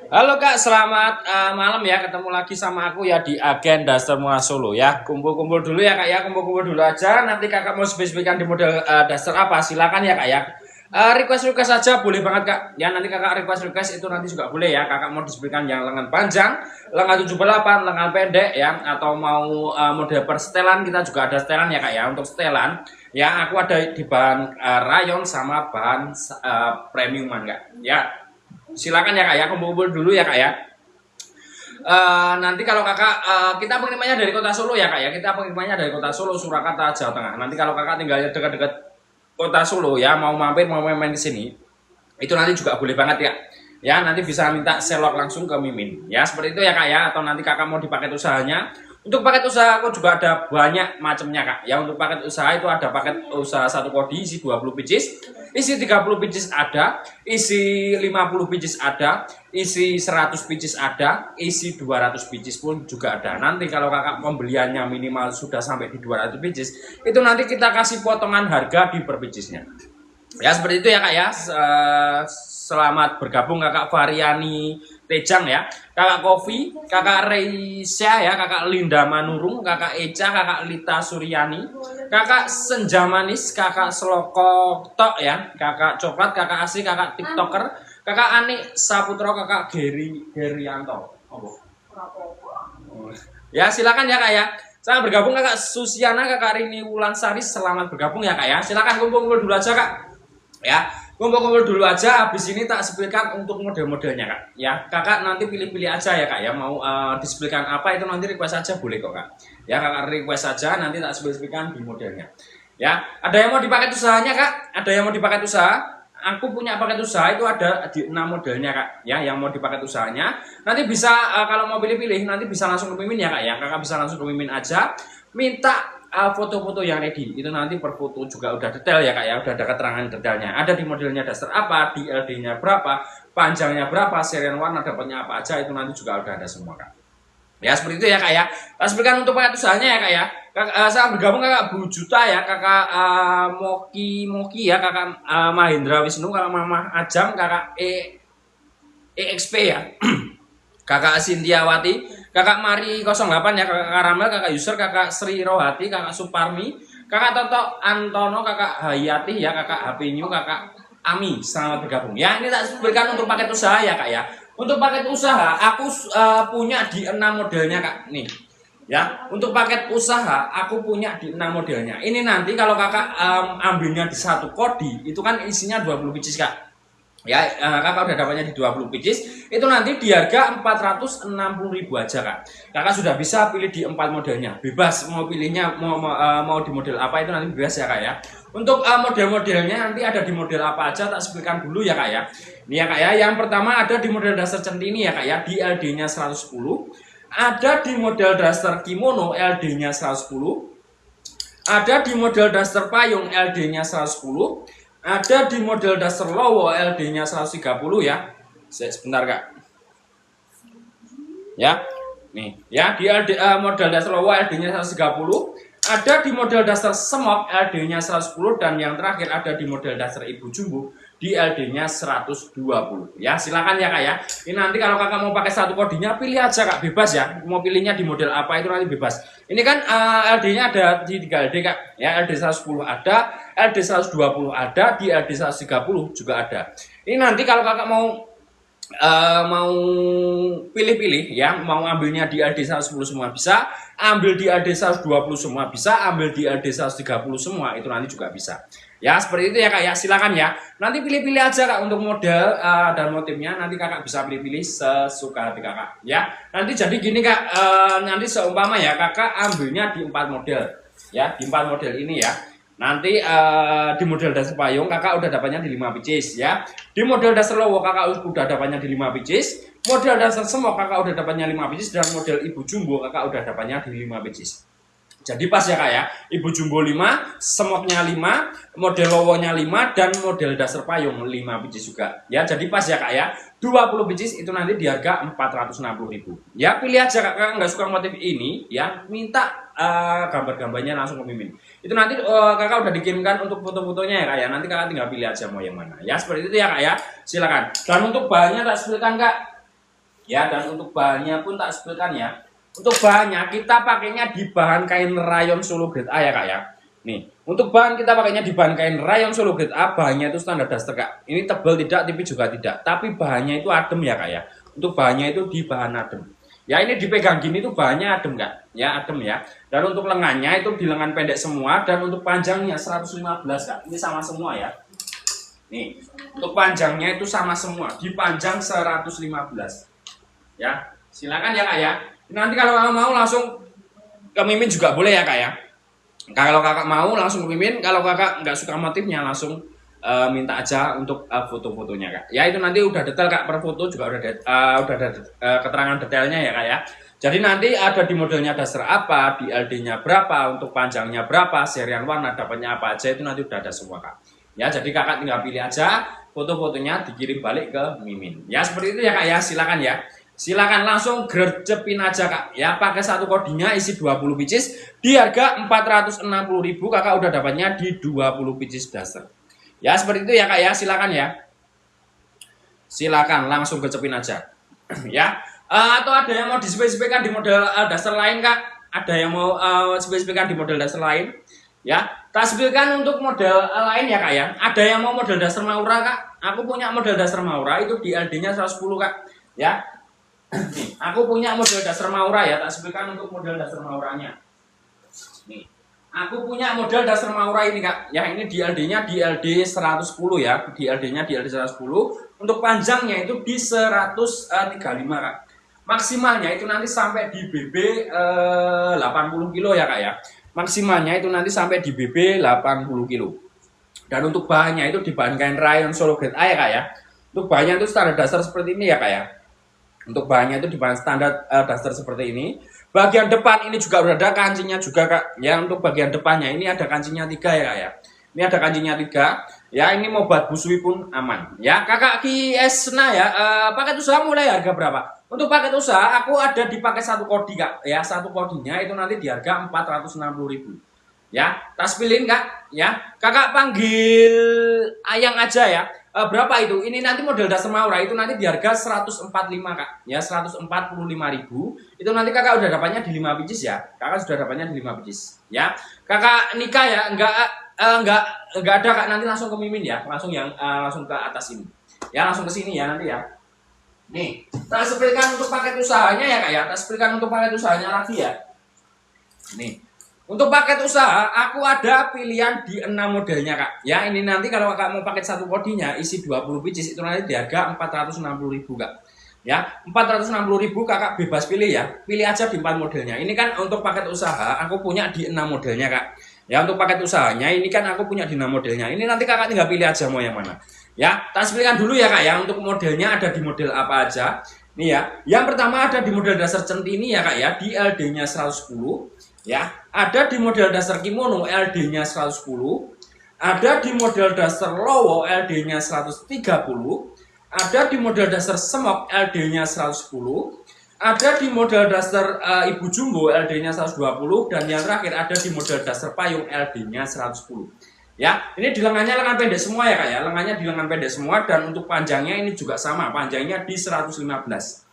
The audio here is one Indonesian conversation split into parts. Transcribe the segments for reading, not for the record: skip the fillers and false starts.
Halo Kak, selamat malam ya. Ketemu lagi sama aku ya di Agen Daster Muara Solo ya. Kumpul-kumpul dulu ya Kak ya, kumpul-kumpul dulu aja. Nanti Kakak mau spesifikkan di model daster apa, silakan ya Kak ya. Request aja boleh banget Kak. Ya nanti Kakak request itu nanti juga boleh ya. Kakak mau disebutkan yang lengan panjang, lengan 78, lengan pendek ya, atau mau model per setelan, kita juga ada setelan ya Kak ya. Untuk setelan ya aku ada di bahan rayon sama bahan premiuman Kak. Ya. Silakan ya Kak ya, kumpul-kumpul dulu ya Kak ya. Nanti kalau Kakak kita pengirimannya dari kota Solo ya Kak ya. Kita pengirimannya dari kota Solo, Surakarta, Jawa Tengah. Nanti kalau Kakak tinggalnya dekat-dekat kota Solo ya, mau mampir mau main-main ke sini, itu nanti juga boleh banget ya. Ya, nanti bisa minta selok langsung ke Mimin. Ya, seperti itu ya Kak ya. Atau nanti Kakak mau di paket usahanya. Untuk paket usaha aku juga ada banyak macamnya Kak. Ya, untuk paket usaha itu ada paket usaha 1 kodi isi 20 pieces, isi 30 pieces ada, isi 50 pieces ada, isi 100 pieces ada, isi 200 pieces pun juga ada. Nanti kalau Kakak pembeliannya minimal sudah sampai di 200 pieces, itu nanti kita kasih potongan harga di per piecesnya. Ya seperti itu ya Kak ya. Selamat bergabung Kakak Variani Tejang ya, Kakak Kofi, Kakak Reisya ya, Kakak Linda Manurung, Kakak Eca, Kakak Lita Suryani, Kakak Senja Manis, Kakak Seloko Tok ya, Kakak Coklat, Kakak Asih, Kakak TikToker, Kakak Ani Saputro, Kakak Gerianto. Ya silakan ya Kak ya. Saya bergabung Kakak Susiana, Kakak Rini Wulansari, selamat bergabung ya Kak ya. Silakan kumpul-kumpul dulu aja Kak. Ya, kumpul-kumpul dulu aja. Habis ini tak sepilkan untuk model-modelnya Kak. Ya, Kakak nanti pilih-pilih aja ya Kak ya. Mau disepilkan apa itu nanti request aja boleh kok Kak. Ya, Kakak request aja nanti tak sepilkan di modelnya. Ya, ada yang mau dipakai usahanya Kak? Ada yang mau dipakai usaha? Aku punya paket usaha itu ada di 6 modelnya Kak. Ya, yang mau dipakai usahanya. Nanti bisa kalau mau pilih-pilih nanti bisa langsung ke Mimin ya Kak ya. Kakak bisa langsung ke Mimin aja. Minta foto-foto yang ready itu nanti per foto juga udah detail ya Kak ya, udah ada keterangan detailnya, ada di modelnya daster apa, di LD-nya berapa, panjangnya berapa, serian warna dapatnya apa aja, itu nanti juga udah ada semua Kak. Ya seperti itu ya Kak ya. Berikan untuk paket usahanya ya Kak ya. Saya bergabung Kakak Bu Juta ya, Kakak Moki ya, Kakak Mahendra Wisnu, Kakak Mama Ajam, Kakak EXP ya. Kakak Sintiawati, Kakak Mari 08 ya, Kakak Karamel, Kakak User, Kakak Sri Rohati, Kakak Suparmi, Kakak Toto Antono, Kakak Hayati ya, Kakak HP New, Kakak Ami, selamat bergabung. Ya, ini tak berikan untuk paket usaha ya Kak ya. Untuk paket usaha aku punya di 6 modelnya Kak. Nih. Ya, untuk paket usaha aku punya di 6 modelnya. Ini nanti kalau Kakak ambilnya di 1 kodi, itu kan isinya 20 pieces Kak. Ya, Kakak udah dapatnya di 20 pieces, itu nanti di harga 460.000 aja Kak. Kakak sudah bisa pilih di 4 modelnya. Bebas mau pilihnya mau di model apa itu nanti bebas ya Kak ya. Untuk model-modelnya nanti ada di model apa aja tak sebutkan dulu ya Kak ya. Ini ya Kak ya. Yang pertama ada di model daster centini ya Kak ya, di LD-nya 110. Ada di model daster kimono LD-nya 110. Ada di model daster payung LD-nya 110. Ada di model daster lowo LD-nya 130 ya. Sebentar Kak. Ya. Nih, ya di model daster lowo LD-nya 130. Ada di model daster semok LD-nya 110 dan yang terakhir ada di model daster ibu jumbo di LD-nya 120. Ya, silakan ya Kak ya. Ini nanti kalau Kakak mau pakai 1 kodinya pilih aja Kak, bebas ya. Mau pilihnya di model apa itu nanti bebas. Ini kan LD-nya ada di 3 LD Kak. Ya, LD 110 ada, LD 120 ada, di LD 130 juga ada. Ini nanti kalau Kakak mau pilih-pilih ya, mau ambilnya di LD 110 semua bisa, ambil di LD 120 semua bisa, ambil di LD 130 semua itu nanti juga bisa. Ya seperti itu ya Kak ya, silakan ya. Nanti pilih-pilih aja Kak untuk model dan motifnya, nanti Kakak bisa pilih-pilih sesuka hati Kakak ya. Nanti jadi gini Kak, nanti seumpama ya Kakak ambilnya di 4 model ya, di 4 model ini ya. Nanti di model daster payung Kakak udah dapatnya di 5 pieces ya. Di model daster lowo Kakak udah dapatnya di 5 pieces. Model daster semok Kakak udah dapatnya 5 pieces dan model ibu jumbo Kakak udah dapatnya di 5 pieces. Jadi pas ya kak ya, ibu jumbo 5, semoknya 5, model lowonya 5, dan model dasar payung 5 pieces juga. Ya jadi pas ya kak ya, 20 pieces itu nanti di harga 460.000. Ya pilih aja kak nggak suka motif ini, ya minta gambar-gambarnya langsung ke Mimin. Itu nanti kakak udah dikirimkan untuk foto-fotonya ya kak ya, nanti kakak tinggal pilih aja mau yang mana. Ya seperti itu ya kak ya, silakan. Dan untuk bahannya tak sebutkan kak, ya dan untuk bahannya pun tak sebutkan ya. Untuk bahannya kita pakainya di bahan kain rayon Solo grade A ya kak ya. Nih, untuk bahan kita pakainya di bahan kain rayon Solo grade A, bahannya itu standar daster kak. Ini tebal tidak, tipis juga tidak. Tapi bahannya itu adem ya kak ya. Untuk bahannya itu di bahan adem. Ya ini dipegang gini tuh bahannya adem kak. Ya adem ya. Dan untuk lengannya itu di lengan pendek semua. Dan untuk panjangnya 115 kak. Ini sama semua ya. Nih, untuk panjangnya itu sama semua. Di panjang 115. Ya, silakan ya kak ya. Nanti kalau kakak mau langsung ke Mimin juga boleh ya kak ya. Kalau kakak mau langsung ke Mimin, kalau kakak nggak suka motifnya langsung minta aja untuk foto-fotonya kak. Ya itu nanti udah detail kak, per foto juga udah ada keterangan detailnya ya kak ya. Jadi nanti ada di modelnya dasar apa, di LD-nya berapa, untuk panjangnya berapa, serian warna dapatnya apa aja itu nanti udah ada semua kak. Ya jadi kakak tinggal pilih aja foto-fotonya dikirim balik ke Mimin. Ya seperti itu ya kak ya, silakan ya. Silakan langsung gercepin aja kak ya, pakai satu kodinya isi 20 pieces di harga 460.000, kakak udah dapatnya di 20 pieces dasar. Ya seperti itu ya kak ya, silakan ya. Silakan langsung gercepin aja. Ya. Atau ada yang mau dispesifikkan di model dasar lain kak? Ada yang mau spesifikkan di model dasar lain? Ya, tak spesifikkan untuk model lain ya kak ya. Ada yang mau model dasar Maura kak? Aku punya model dasar Maura itu di LD-nya 110 kak. Ya. Nih, aku punya model dasar Maura ya, tak sebutkan untuk model dasar Mauranya. Nih, aku punya model dasar Maura ini kak. Ya ini di LD-nya di LD 110 ya, di LD-nya di LD 110. Untuk panjangnya itu di 135 kak. Maksimalnya itu nanti sampai di BB 80 kilo ya kak ya. Maksimalnya itu nanti sampai di BB 80 kilo. Dan untuk bahannya itu di bahan kain rayon Solo grade A ya kak ya. Untuk bahannya itu standar dasar seperti ini ya kak ya. Untuk bahannya itu di bahan standar daster seperti ini. Bagian depan ini juga udah ada kancingnya juga kak. Ya untuk bagian depannya ini ada kancingnya 3 ya kak ya. Ini ada kancingnya 3. Ya ini mau buat busui pun aman. Ya kakak Kiesna ya. Paket usaha mulai harga berapa? Untuk paket usaha aku ada di paket satu kodi kak. Ya satu kodinya itu nanti di harga 460.000. Ya, tas pilihin kak. Ya, kakak panggil Ayang aja ya. Berapa itu? Ini nanti model dasar Maura itu nanti di harga 145 kak. Ya, 145.000. Itu nanti kakak udah dapatnya di 5 pieces ya. Kakak sudah dapatnya di 5 pieces. Ya, kakak nikah ya? Enggak ada kak. Nanti langsung ke Mimin ya. Langsung yang langsung ke atas ini. Ya, langsung ke sini ya nanti ya. Nih, tak sepilkan untuk paket usahanya ya kak ya. Tak sepilkan untuk paket usahanya lagi ya. Nih. Untuk paket usaha, aku ada pilihan di 6 modelnya kak. Ya ini nanti kalau kakak mau paket satu kodinya isi 20 pieces itu nanti di harga 460.000 kak. Ya 460.000 kakak bebas pilih ya. Pilih aja di 4 modelnya. Ini kan untuk paket usaha aku punya di 6 modelnya kak. Ya untuk paket usahanya ini kan aku punya di 6 modelnya. Ini nanti kakak tinggal pilih aja mau yang mana. Ya tak pilihkan dulu ya kak ya. Untuk modelnya ada di model apa aja. Nih ya. Yang pertama ada di model dasar centini ya kak ya. Di LD-nya 110. Ya, ada di model dasar kimono LD-nya 110, ada di model dasar lowo LD-nya 130, ada di model dasar semok LD-nya 110, ada di model dasar ibu jumbo LD-nya 120, dan yang terakhir ada di model dasar payung LD-nya 110. Ya, ini di lengannya lengan pendek semua ya kak ya, lengannya di lengan pendek semua, dan untuk panjangnya ini juga sama, panjangnya di 115.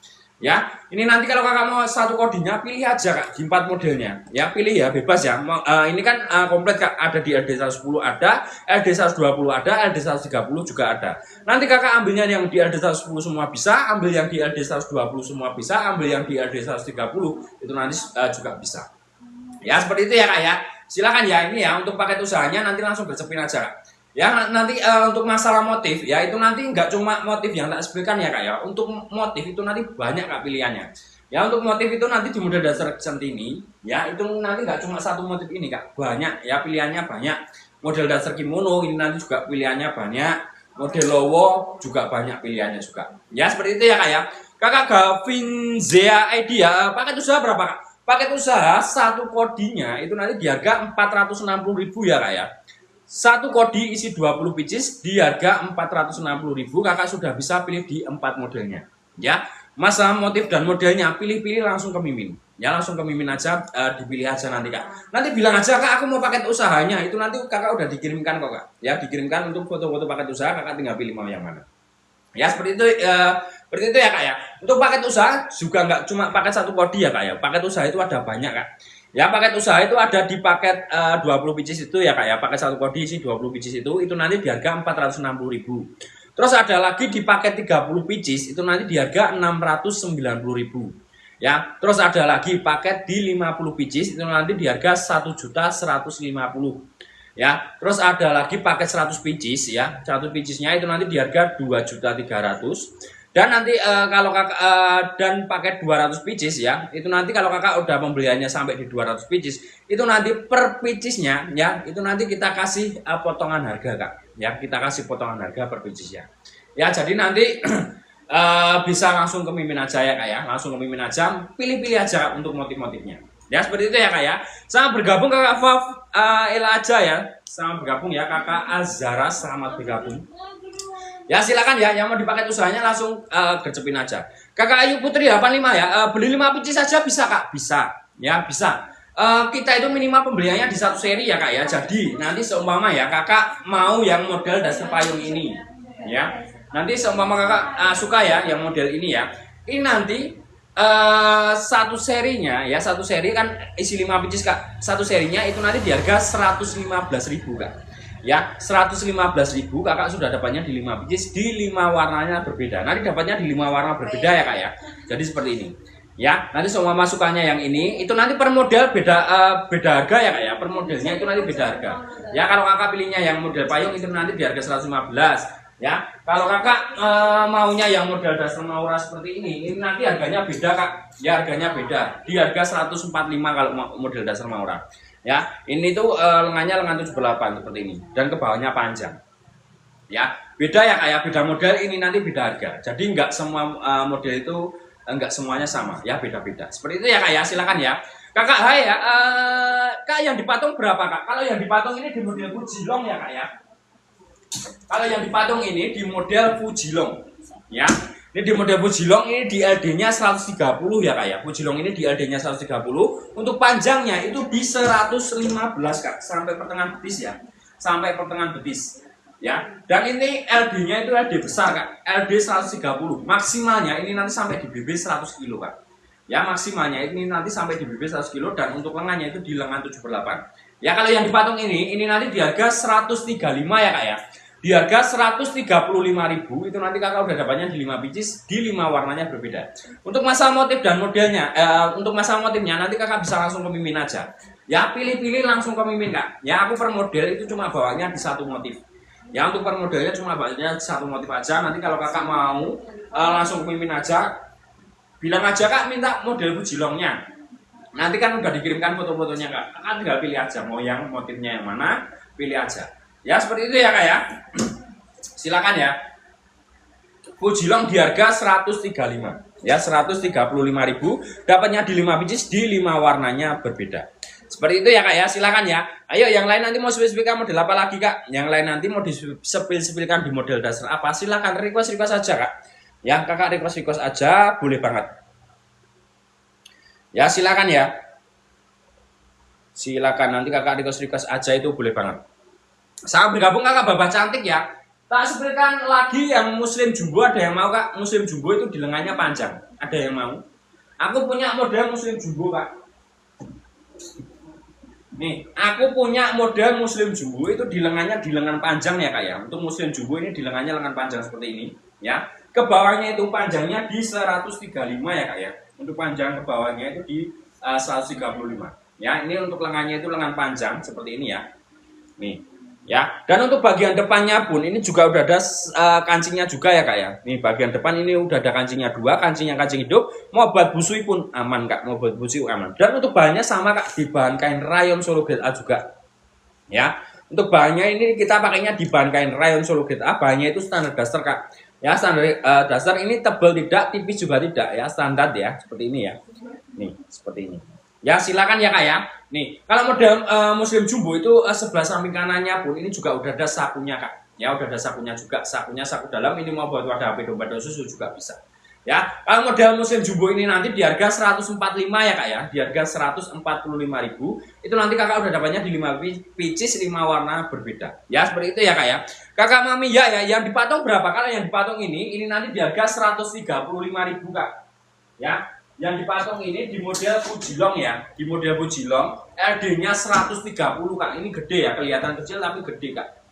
Ya, ini nanti kalau kakak mau satu kodinya pilih aja kak di 4 modelnya. Ya pilih ya bebas ya. Ini kan komplit kak, ada di LD 110 ada, LD 120 ada, LD 130 juga ada. Nanti kakak ambilnya yang di LD 110 semua bisa, ambil yang di LD 120 semua bisa, ambil yang di LD 130 itu nanti juga bisa. Ya seperti itu ya kak ya. Silakan ya ini ya untuk paket usahanya nanti langsung bercepin aja kak. Ya nanti untuk masalah motif ya itu nanti nggak cuma motif yang tak sebutkan ya kak ya. Untuk motif itu nanti banyak kak pilihannya. Ya untuk motif itu nanti di model dasar centini ya itu nanti nggak cuma satu motif ini kak, banyak ya pilihannya banyak. Model dasar kimono ini nanti juga pilihannya banyak. Model lowo juga banyak pilihannya juga. Ya seperti itu ya kak ya. Kakak Gavin Zea ID ya paket usaha berapa kak? Paket usaha satu kodinya itu nanti di harga 460.000 ya kak ya. Satu kodi isi 20 pieces di harga 460.000. Kakak sudah bisa pilih di 4 modelnya. Ya, masalah motif dan modelnya pilih-pilih langsung ke Mimin. Ya langsung ke Mimin aja, dipilih aja nanti kak. Nanti bilang aja kak aku mau paket usahanya, itu nanti kakak udah dikirimkan kok kak. Ya dikirimkan untuk foto-foto paket usaha, kakak tinggal pilih mau yang mana. Ya seperti itu ya kak ya. Untuk paket usaha juga nggak cuma paket satu kodi ya kak ya. Paket usaha itu ada banyak kak. Ya paket usaha itu ada di paket 20 pieces itu ya kak ya. Paket satu kodi isi 20 pieces itu nanti di harga 460.000. Terus ada lagi di paket 30 pieces itu nanti di harga 690.000. Ya, terus ada lagi paket di 50 pieces itu nanti di harga 1.150.000. Ya, terus ada lagi paket 100 pieces ya. 100 piecesnya itu nanti di harga 2.300.000. Dan nanti kalau kakak dan paket 200 pieces ya, itu nanti kalau kakak udah pembeliannya sampai di 200 pieces, itu nanti per piecesnya ya, itu nanti kita kasih potongan harga kak. Ya, kita kasih potongan harga per piecesnya. Ya, jadi nanti bisa langsung ke Mimin aja ya kak ya, langsung ke Mimin aja, pilih-pilih aja kak, untuk motif-motifnya. Ya seperti itu ya kak ya. Selamat bergabung kakak Fav Ela aja ya, selamat bergabung ya kakak Azara, selamat bergabung. Ya silakan ya, yang mau dipakai usahanya langsung gercepin aja. Kakak Ayu Putri 85 ya, beli 5 pieces saja bisa kak, bisa ya bisa. Kita itu minimal pembeliannya di satu seri ya kak ya. Jadi nanti seumpama ya kakak mau yang model dasar payung ini ya. Nanti seumpama kakak suka ya yang model ini ya. Ini nanti satu serinya ya, satu seri kan isi 5 pieces kak. Satu serinya itu nanti di harga 115.000 kak. Ya 115.000 kakak sudah dapatnya di 5 pieces di 5 warnanya berbeda. Nanti dapatnya di 5 warna berbeda ya kak ya. Jadi seperti ini. Ya, nanti semua masukannya yang ini itu nanti per model beda harga ya kak ya. Per modelnya itu nanti beda harga. Ya kalau kakak pilihnya yang model payung itu nanti di harga 115. Ya, kalau kakak maunya yang model dasar Maura seperti ini nanti harganya beda kak. Ya harganya beda. Di harga 145 kalau model dasar Maura. Ya, ini tuh lengannya lengan 78 seperti ini dan ke bawahnya panjang. Ya, beda ya kak ya, beda model ini nanti beda harga. Jadi nggak semua model itu enggak semuanya sama ya, beda-beda seperti itu ya kak ya. Silakan ya kakak. Hai ya, kak yang dipatung berapa kak? Kalau yang dipatung ini di model Fujilong ya kak ya. Kalau yang dipatung ini di model Fujilong ya, ini di model Fujilong ini di LD-nya 130 ya kak ya. Fujilong ini di LD-nya 130. Untuk panjangnya itu di 115 kak, sampai pertengahan betis ya, sampai pertengahan betis ya. Dan ini LD-nya itu LD besar kak, LD 130. Maksimalnya ini nanti sampai di BB 100 kilo kak. Ya maksimalnya ini nanti sampai di BB 100 kilo dan untuk lengannya itu di lengan 78. Ya kalau yang dipatung ini nanti di harga 135 ya kak ya. Di harga 135.000 itu nanti kakak udah dapatnya di 5 pieces di 5 warnanya berbeda. Untuk masalah motif dan modelnya, untuk masalah motifnya nanti kakak bisa langsung ke Mimin aja. Ya pilih-pilih langsung ke Mimin kak. Ya aku per model itu cuma bawanya di satu motif. Ya untuk per modelnya cuma bawanya satu motif aja. Nanti kalau kakak mau langsung ke Mimin aja, bilang aja kak minta model Fujilongnya. Nanti kan udah dikirimkan foto-fotonya kak. Kakak tinggal pilih aja mau yang motifnya yang mana, pilih aja. Ya seperti itu ya kak ya. Silakan ya. Fujilong di harga 135 ya, 135.000 dapatnya di 5 pieces di 5 warnanya berbeda. Seperti itu ya kak ya. Silakan ya. Ayo yang lain nanti mau spesifikkan model apa lagi kak? Yang lain nanti mau disepil-sepilkan di model dasar apa? Silakan request aja kak. Ya kakak request aja boleh banget. Ya silakan ya. Silakan nanti kakak request aja itu boleh banget. Sangat bergabung kakak babah cantik ya. Tak sebutkan lagi yang muslim jumbo, ada yang mau kak? Muslim jumbo itu di lengannya panjang. Ada yang mau? Aku punya model muslim jumbo kak. Nih, aku punya model muslim jumbo itu di lengannya di lengan panjang ya kak ya. Untuk muslim jumbo ini di lengannya lengan panjang seperti ini ya. Ke bawahnya itu panjangnya di 135 ya kak ya. Untuk panjang ke bawahnya itu di 135 ya. Ini untuk lengannya itu lengan panjang seperti ini ya. Nih. Ya, dan untuk bagian depannya pun ini juga udah ada kancingnya juga ya kak ya. Nih bagian depan ini udah ada kancingnya 2, kancing hidup. Mau buat busui pun aman kak, mau buat busui aman. Dan untuk bahannya sama kak, di bahan kain rayon Solo Grade A juga. Ya, untuk bahannya ini kita pakainya di bahan kain rayon Solo Grade A. Bahannya itu standar daster kak. Ya standar dasar ini tebal tidak, tipis juga tidak ya, standar ya seperti ini ya. Nih seperti ini. Ya silakan ya kak ya. Nih kalau model muslim jumbo itu sebelah samping kanannya pun ini juga udah ada sakunya kak. Ya udah ada sakunya juga, sakunya saku dalam, ini mau buat wadah HP domba dan susu juga bisa. Ya, kalau model muslim jumbo ini nanti di harga 145 ya kak ya, di harga 145.000 itu nanti kakak udah dapatnya di 5 pieces 5 warna berbeda. Ya seperti itu ya kak ya. Kakak mami ya yang dipatung berapa? Kalau yang dipatung ini nanti di harga 135.000 kak. Ya, yang dipatung ini di model Fujilong ya, di model Fujilong LD-nya 130 kak. Ini gede ya, kelihatan kecil tapi gede kak.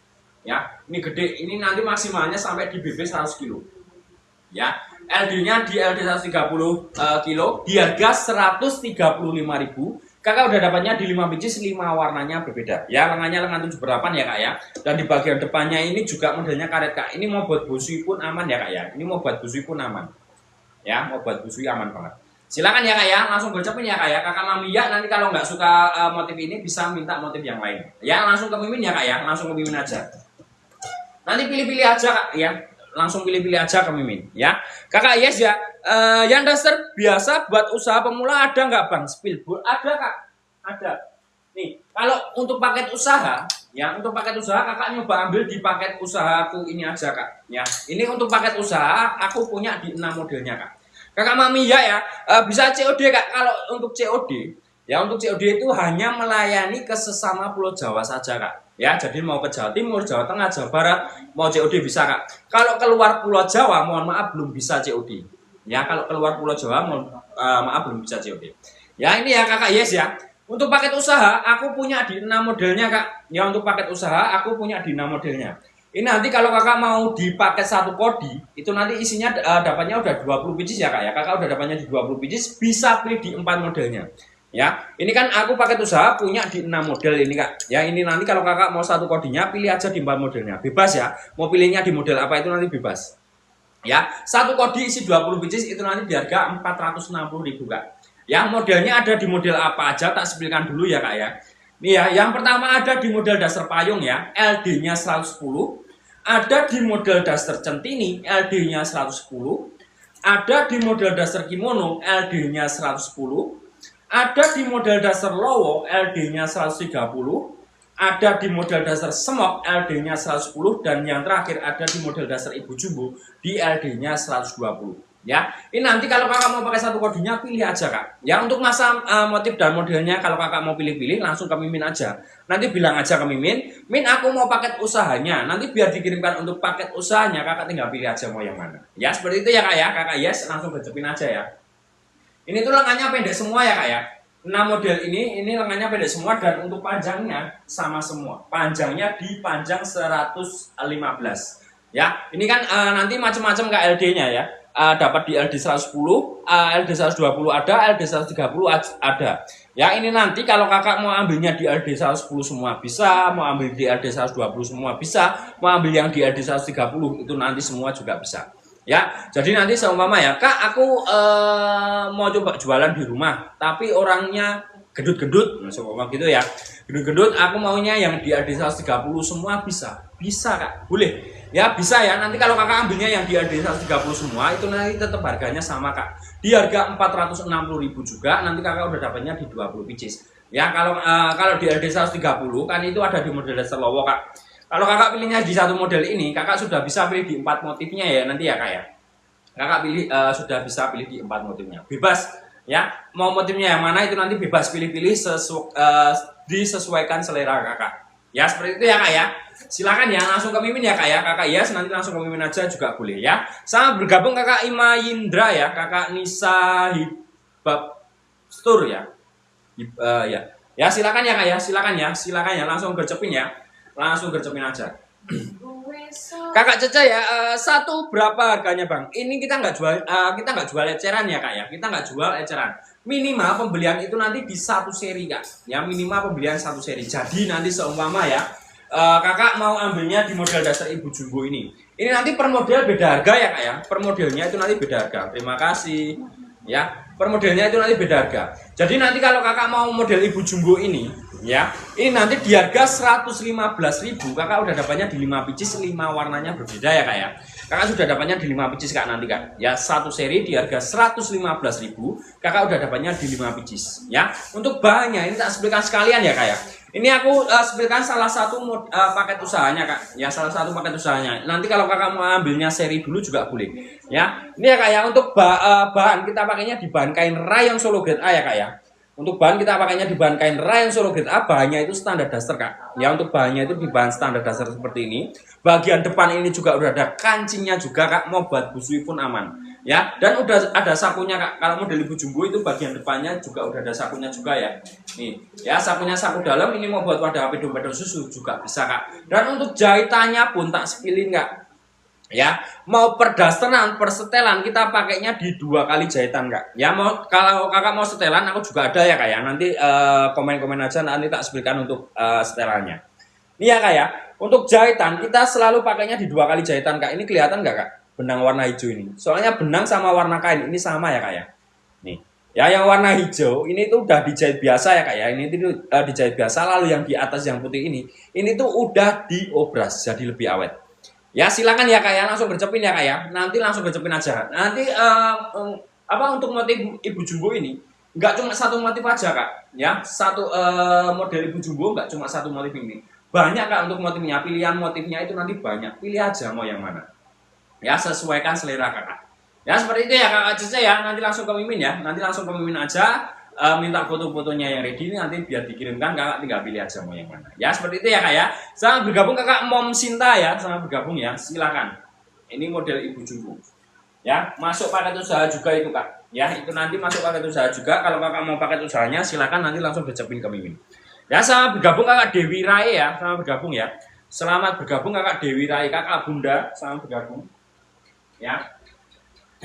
Ya, ini gede, ini nanti maksimalnya sampai di BB 100 kilo. Ya, LD-nya di LD 130 kilo di harga 135.000. Kakak udah dapatnya di 5 pieces 5 warnanya berbeda. Ya, lengannya lengan 78 ya kak ya. Dan di bagian depannya ini juga modelnya karet kak. Ini mau buat busui pun aman ya kak ya. Ini mau buat busui pun aman. Ya, mau buat busui aman banget. Silakan ya kak ya, langsung gocapin ya kak ya. Kakak mami ya, nanti kalau nggak suka motif ini bisa minta motif yang lain. Ya, langsung ke mimin ya kak ya, langsung ke mimin aja. Nanti pilih-pilih aja kak ya, langsung pilih-pilih aja ke mimin ya. Kakak yes ya, yang daster biasa buat usaha pemula ada nggak bang? Spillboard ada kak, ada. Nih kalau untuk paket usaha ya, untuk paket usaha kakak nyoba ambil di paket usahaku ini aja kak ya. Ini untuk paket usaha aku punya di 6 modelnya kak. Kakak mami ya bisa COD kak. Kalau untuk COD ya, untuk COD itu hanya melayani ke sesama Pulau Jawa saja kak. Ya, jadi mau ke Jawa Timur, Jawa Tengah, Jawa Barat, mau COD bisa kak. Kalau keluar Pulau Jawa, mohon maaf belum bisa COD. Ya, kalau keluar Pulau Jawa, maaf belum bisa COD. Ya, ini ya kakak yes ya. Untuk paket usaha, aku punya di 6 modelnya kak. Ya, untuk paket usaha, aku punya di 6 modelnya. Ini nanti kalau kakak mau di paket 1 kodi, itu nanti isinya dapatnya udah 20 pieces ya kak ya. Kakak udah dapatnya di 20 pieces, bisa pilih di 4 modelnya. Ya, ini kan aku paket usaha punya di 6 model ini kak. Ya, ini nanti kalau kakak mau 1 kodinya pilih aja di 4 modelnya. Bebas ya, mau pilihnya di model apa itu nanti bebas. Ya, 1 kodi isi 20 pieces itu nanti di harga 460.000 kak. Ya, modelnya ada di model apa aja, tak sebutkan dulu ya kak ya. Nih ya, yang pertama ada di model daster payung ya, LD-nya 110. Ada di model daster centini, LD-nya 110. Ada di model daster kimono, LD-nya 110. Ada di model dasar lowo, LD-nya 130. Ada di model dasar semok, LD-nya 110. Dan yang terakhir ada di model dasar ibu jumbo, di LD-nya 120. Ya, ini nanti kalau kakak mau pakai 1 kodinya pilih aja kak. Ya, untuk masa motif dan modelnya kalau kakak mau pilih-pilih langsung ke mimin aja. Nanti bilang aja ke mimin, min aku mau paket usahanya. Nanti biar dikirimkan untuk paket usahanya, kakak tinggal pilih aja mau yang mana. Ya, seperti itu ya kak ya. Kakak yes, langsung gecepin aja ya. Ini tuh lengannya pendek semua ya kak ya. 6 model ini lengannya pendek semua dan untuk panjangnya sama semua. Panjangnya di panjang 115. Ya, ini kan nanti macam-macam kak LD-nya ya. Dapat di LD 110, LD 120 ada, LD 130 ada. Ya, ini nanti kalau kakak mau ambilnya di LD 110 semua bisa, mau ambil di LD 120 semua bisa, mau ambil yang di LD 130 itu nanti semua juga bisa. Ya, jadi nanti seumpama ya, kak aku mau coba jualan di rumah, tapi orangnya gendut-gendut, seumpama gitu ya, gendut-gendut, aku maunya yang di LD 130 semua bisa kak, boleh, ya bisa ya. Nanti kalau kakak ambilnya yang di LD 130 semua, itu nanti tetap harganya sama kak, di harga 460.000 juga, nanti kakak udah dapatnya di 20 pieces. Ya, kalau di LD 130 kan itu ada di model dasar lowo kak. Kalau kakak pilihnya di 1 model ini, kakak sudah bisa pilih di 4 motifnya ya nanti ya kak ya. Kakak pilih sudah bisa pilih di 4 motifnya. Bebas ya. Mau motifnya yang mana itu nanti bebas pilih-pilih disesuaikan selera kakak. Ya seperti itu ya kak ya. Silakan ya langsung ke mimin ya kak ya. Kakak ya nanti langsung ke mimin aja juga boleh ya. Sama bergabung kakak Ima Indra ya, kakak Nisa Hibab Store ya. Ya. Ya silakan ya kak ya, silakan ya langsung gercepin ya. Langsung gercepin aja. Kakak Cece ya, 1 berapa harganya bang? Ini kita nggak jual eceran ya kak ya, kita nggak jual eceran. Minimal pembelian itu nanti di 1 seri kak, ya minimal pembelian 1 seri. Jadi nanti seumpama ya, kakak mau ambilnya di model dasar ibu jumbo ini nanti per model beda harga ya kak ya, per modelnya itu nanti beda harga. Terima kasih ya. per modelnya itu nanti beda harga. Jadi nanti kalau kakak mau model ibu jumbo ini, ya, ini nanti di harga 115.000 kakak udah dapatnya di 5 pieces, 5 warnanya berbeda ya kak ya. Kakak sudah dapatnya di 5 pieces kak nanti kak. Ya, satu seri di harga 115.000 kakak udah dapatnya di 5 pieces ya. Untuk bahannya ini tak sebutkan sekalian ya kak ya. Ini aku sebutkan salah satu paket usahanya kak, ya salah satu paket usahanya. Nanti kalau kakak mau ambilnya seri dulu juga boleh, ya. Ini ya kak ya, untuk bahan kita pakainya di bahan kain rayon Solo grade A ya kak ya. Untuk bahan kita pakainya di bahan kain rayon Solo grade A, bahannya itu standar daster kak. Ya, untuk bahannya itu di bahan standar daster seperti ini. Bagian depan ini juga udah ada kancingnya juga kak, mau buat busui pun aman. Ya, dan udah ada sakunya kak. Kalau model ibu jumbo itu bagian depannya juga udah ada sakunya juga ya. Nih, ya sakunya saku dalam, ini mau buat wadah api dompet susu juga bisa kak. Dan untuk jahitannya pun tak sepilin kak. Ya, mau per dasteran, per setelan kita pakainya di 2 kali jahitan kak. Ya, mau kalau kakak mau setelan aku juga ada ya kak ya. Nanti komen-komen aja, nanti tak sepilkan untuk setelannya. Ini ya kak ya. Untuk jahitan kita selalu pakainya di 2 kali jahitan kak. Ini kelihatan nggak kak? Benang warna hijau ini. Soalnya benang sama warna kain ini sama ya kak ya. Nih. Ya, yang warna hijau ini tuh udah dijahit biasa ya kak ya. Ini tuh dijahit biasa, lalu yang di atas yang putih ini tuh udah diobras jadi lebih awet. Ya, silakan ya kak ya, langsung gercepin ya kak ya. Nanti langsung gercepin aja. Nanti untuk motif ibu jumbo ini nggak cuma satu motif aja kak. Ya, satu model ibu jumbo nggak cuma satu motif ini. Banyak kak untuk motifnya, pilihan motifnya itu nanti banyak. Pilih aja mau yang mana. Ya, sesuaikan selera kakak. Ya, seperti itu ya kakak Cece ya. Nanti langsung ke Mimin ya. Nanti langsung ke Mimin aja. Minta foto-fotonya yang ready, nanti biar dikirimkan, kakak tinggal pilih aja mau yang mana. Ya, seperti itu ya kak ya. Sama bergabung kakak Mom Sinta ya. Sama bergabung ya. Silakan. Ini model ibu jumbo. Ya, masuk paket usaha juga itu kak. Ya, itu nanti masuk paket usaha juga. Kalau kakak mau paket usahanya, silakan nanti langsung dicepin ke Mimin. Ya, sama bergabung kakak Dewi Rai ya. Sama bergabung ya. Selamat bergabung kakak Dewi Rai, kakak Bunda. Sama bergabung. Ya,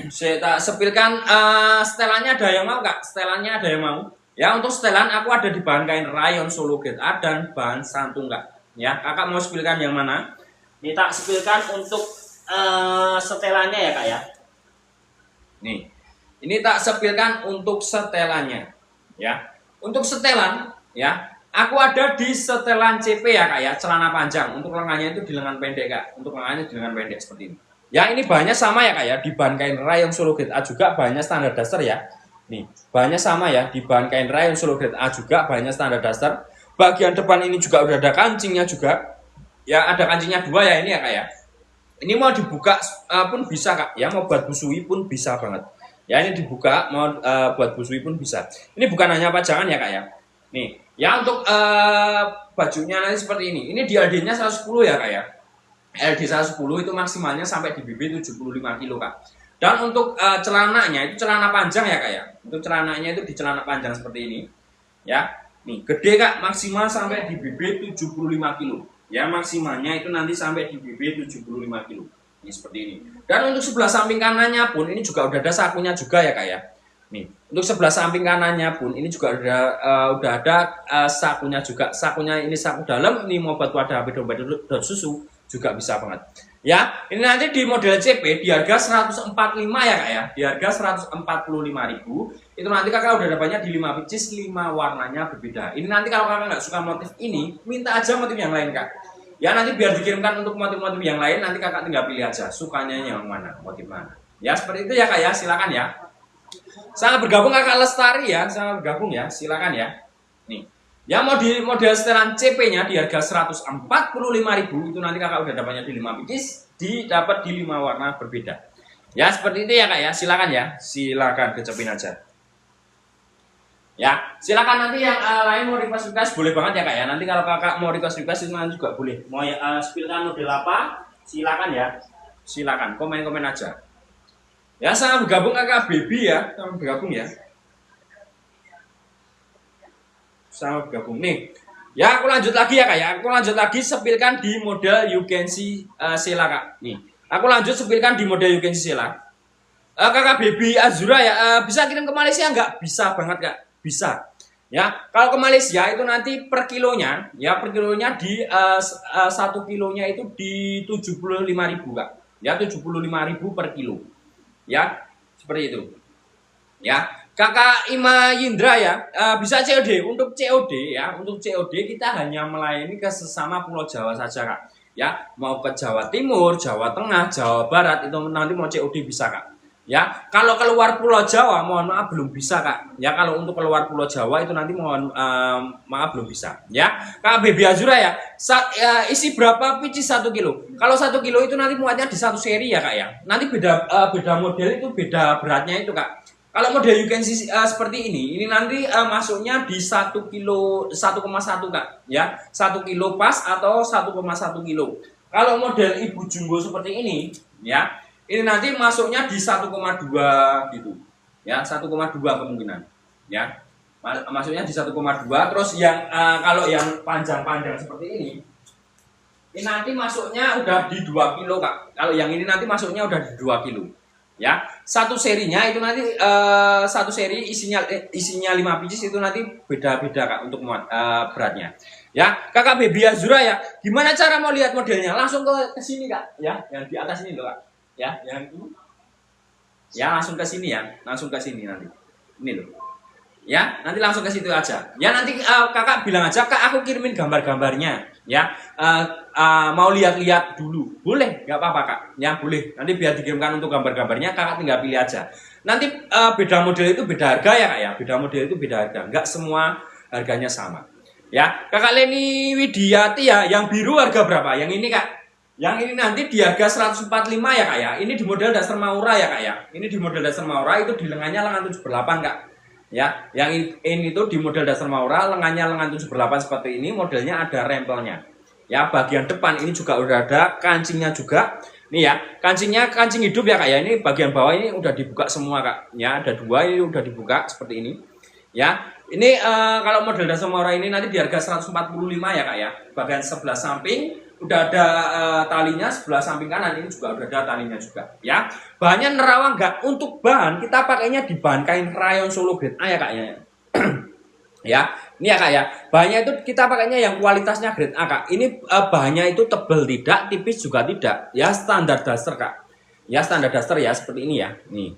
saya tak sepilkan setelannya, ada yang mau kak? Setelannya ada yang mau? Ya, untuk setelan aku ada di bahan kain rayon Solo grade A dan bahan santung kak. Ya, kakak mau sepilkan yang mana? Ini tak sepilkan untuk setelannya ya kak ya. Nih, ini tak sepilkan untuk setelannya. Ya, untuk setelan ya, aku ada di setelan CP ya kak ya, celana panjang. Untuk lengannya itu di lengan pendek kak. Untuk lengannya di lengan pendek seperti ini. Ya, ini bahannya sama ya kak ya, di bahan kain rayon Solo grade A juga, bahannya standar daster ya. Nih, bahannya sama ya, di bahan kain rayon Solo grade A juga, bahannya standar daster. Bagian depan ini juga udah ada kancingnya juga. Ya, ada kancingnya 2 ya ini ya kak ya. Ini mau dibuka pun bisa kak, ya mau buat busui pun bisa banget. Ya, ini dibuka mau buat busui pun bisa. Ini bukan hanya pajangan ya kak ya. Nih, ya untuk bajunya nanti seperti ini. Ini DLD-nya 110 ya kak ya. LD 110 itu maksimalnya sampai di BB 75 kilo kak. Dan untuk celananya itu celana panjang ya kak ya. Untuk celananya itu di celana panjang seperti ini. Ya, nih gede kak, maksimal sampai di BB 75 kilo. Ya, maksimalnya itu nanti sampai di BB 75 kilo. Ini seperti ini. Dan untuk sebelah samping kanannya pun ini juga udah ada sakunya juga ya kak ya. Nih, untuk sebelah samping kanannya pun ini juga udah ada sakunya juga. Sakunya ini saku dalam, ini mau buat wadah api dompet susu juga bisa banget. Ya, ini nanti di model CP di harga 145 ya kak ya. Di harga 145.000 itu nanti kakak udah dapatnya di 5 pieces, 5 warnanya berbeda. Ini nanti kalau kakak nggak suka motif ini, minta aja motif yang lain kak. Ya, nanti biar dikirimkan untuk motif-motif yang lain, nanti kakak tinggal pilih aja sukanya yang mana, motif mana. Ya, seperti itu ya kak ya, silakan ya. Sangat bergabung kakak Lestari ya, sangat bergabung ya, silakan ya. Nih, yang mau di model setelan CP-nya di harga 145.000 itu nanti kakak udah dapatnya di 5 pieces, didapat di 5 warna berbeda. Ya, seperti itu ya kak ya, silakan ya, silakan kecepin aja. Ya, silakan nanti yang lain mau request boleh banget ya kak ya. Nanti kalau kakak mau request itu nanti juga boleh. Mau spilkan model apa? Silakan ya, silakan komen-komen aja. Ya, sangat bergabung kakak Baby ya, sangat bergabung ya. Sangat bergabung nih. Ya, aku lanjut lagi ya kak ya. Aku lanjut lagi sepilkan di model You Can See Sela kak. Nih, aku lanjut sepilkan di model You Can See Sela. Kakak Baby Azura ya, bisa kirim ke Malaysia nggak? Bisa banget kak, bisa. Ya, kalau ke Malaysia itu nanti per kilonya, ya per kilonya di 1 kilonya itu di 75.000 kak. Ya, 75.000 per kilo. Ya, seperti itu. Ya, Kakak Ima Yindra ya, bisa COD. Untuk COD ya, untuk COD kita hanya melayani ke sesama Pulau Jawa saja Kak. Ya, mau ke Jawa Timur, Jawa Tengah, Jawa Barat itu nanti mau COD bisa Kak. Ya, kalau keluar Pulau Jawa mohon maaf belum bisa Kak. Ya, kalau untuk keluar Pulau Jawa itu nanti mohon maaf belum bisa. Ya, Kak Baby Azura ya, isi berapa picis 1 kilo? Kalau 1 kilo itu nanti muatnya di satu seri ya Kak ya. Nanti beda model itu beda beratnya itu Kak. Kalau model you can see seperti ini nanti masuknya di 1 kilo 1,1 Kak, ya. 1 kilo pas atau 1,1 kilo. Kalau model ibu jumbo seperti ini, ya, ini nanti masuknya di 1,2 gitu. Ya, 1,2 kemungkinan. Ya. Masuknya di 1,2. Terus yang kalau yang panjang-panjang seperti ini nanti masuknya udah di 2 kilo Kak. Kalau yang ini nanti masuknya udah di 2 kilo. Ya, satu serinya itu nanti satu seri isinya 5 pieces itu nanti beda-beda Kak untuk beratnya. Ya, Kakak Baby Azura ya. Gimana cara mau lihat modelnya? Langsung ke sini Kak, ya. Yang di atas ini loh Kak. Ya, yang ini. Ya, langsung ke sini ya. Langsung ke sini nanti. Ini loh. Ya, nanti langsung ke situ aja. Ya, nanti Kakak bilang aja, Kak aku kirimin gambar-gambarnya. Ya, mau lihat-lihat dulu, boleh, nggak apa-apa Kak, ya boleh. Nanti biar dikirimkan untuk gambar-gambarnya, Kakak tinggal pilih aja. Nanti beda model itu beda harga ya Kak ya, beda model itu beda harga, nggak semua harganya sama. Ya, Kakak Leni Widiati ya, yang biru harga berapa? Yang ini Kak, yang ini nanti di harga 145 ya Kak ya. Ini di model dasar Maura ya Kak ya. Ini di model dasar Maura itu di lengannya lengan 78 Kak. Ya, yang ini tuh di model dasar Maura lengannya lengan 78 seperti ini, modelnya ada rempelnya. Ya, bagian depan ini juga udah ada kancingnya juga. Nih ya, kancingnya kancing hidup ya Kak ya. Ini bagian bawah ini udah dibuka semua Kak. Ya, ada 2 ini udah dibuka seperti ini. Ya, ini kalau model dasar Maura ini nanti di harga 145 ya Kak ya. Bagian sebelah samping udah ada talinya, sebelah samping kanan ini juga udah ada talinya juga ya. Bahannya nerawang nggak? Untuk bahan kita pakainya di bahan kain rayon Solo grade A ya Kak ya. Ya, ini ya Kak ya. Bahannya itu kita pakainya yang kualitasnya grade A Kak. Ini bahannya itu tebal tidak, tipis juga tidak. Ya, standar dasar Kak. Ya, standar dasar ya seperti ini ya. Nih.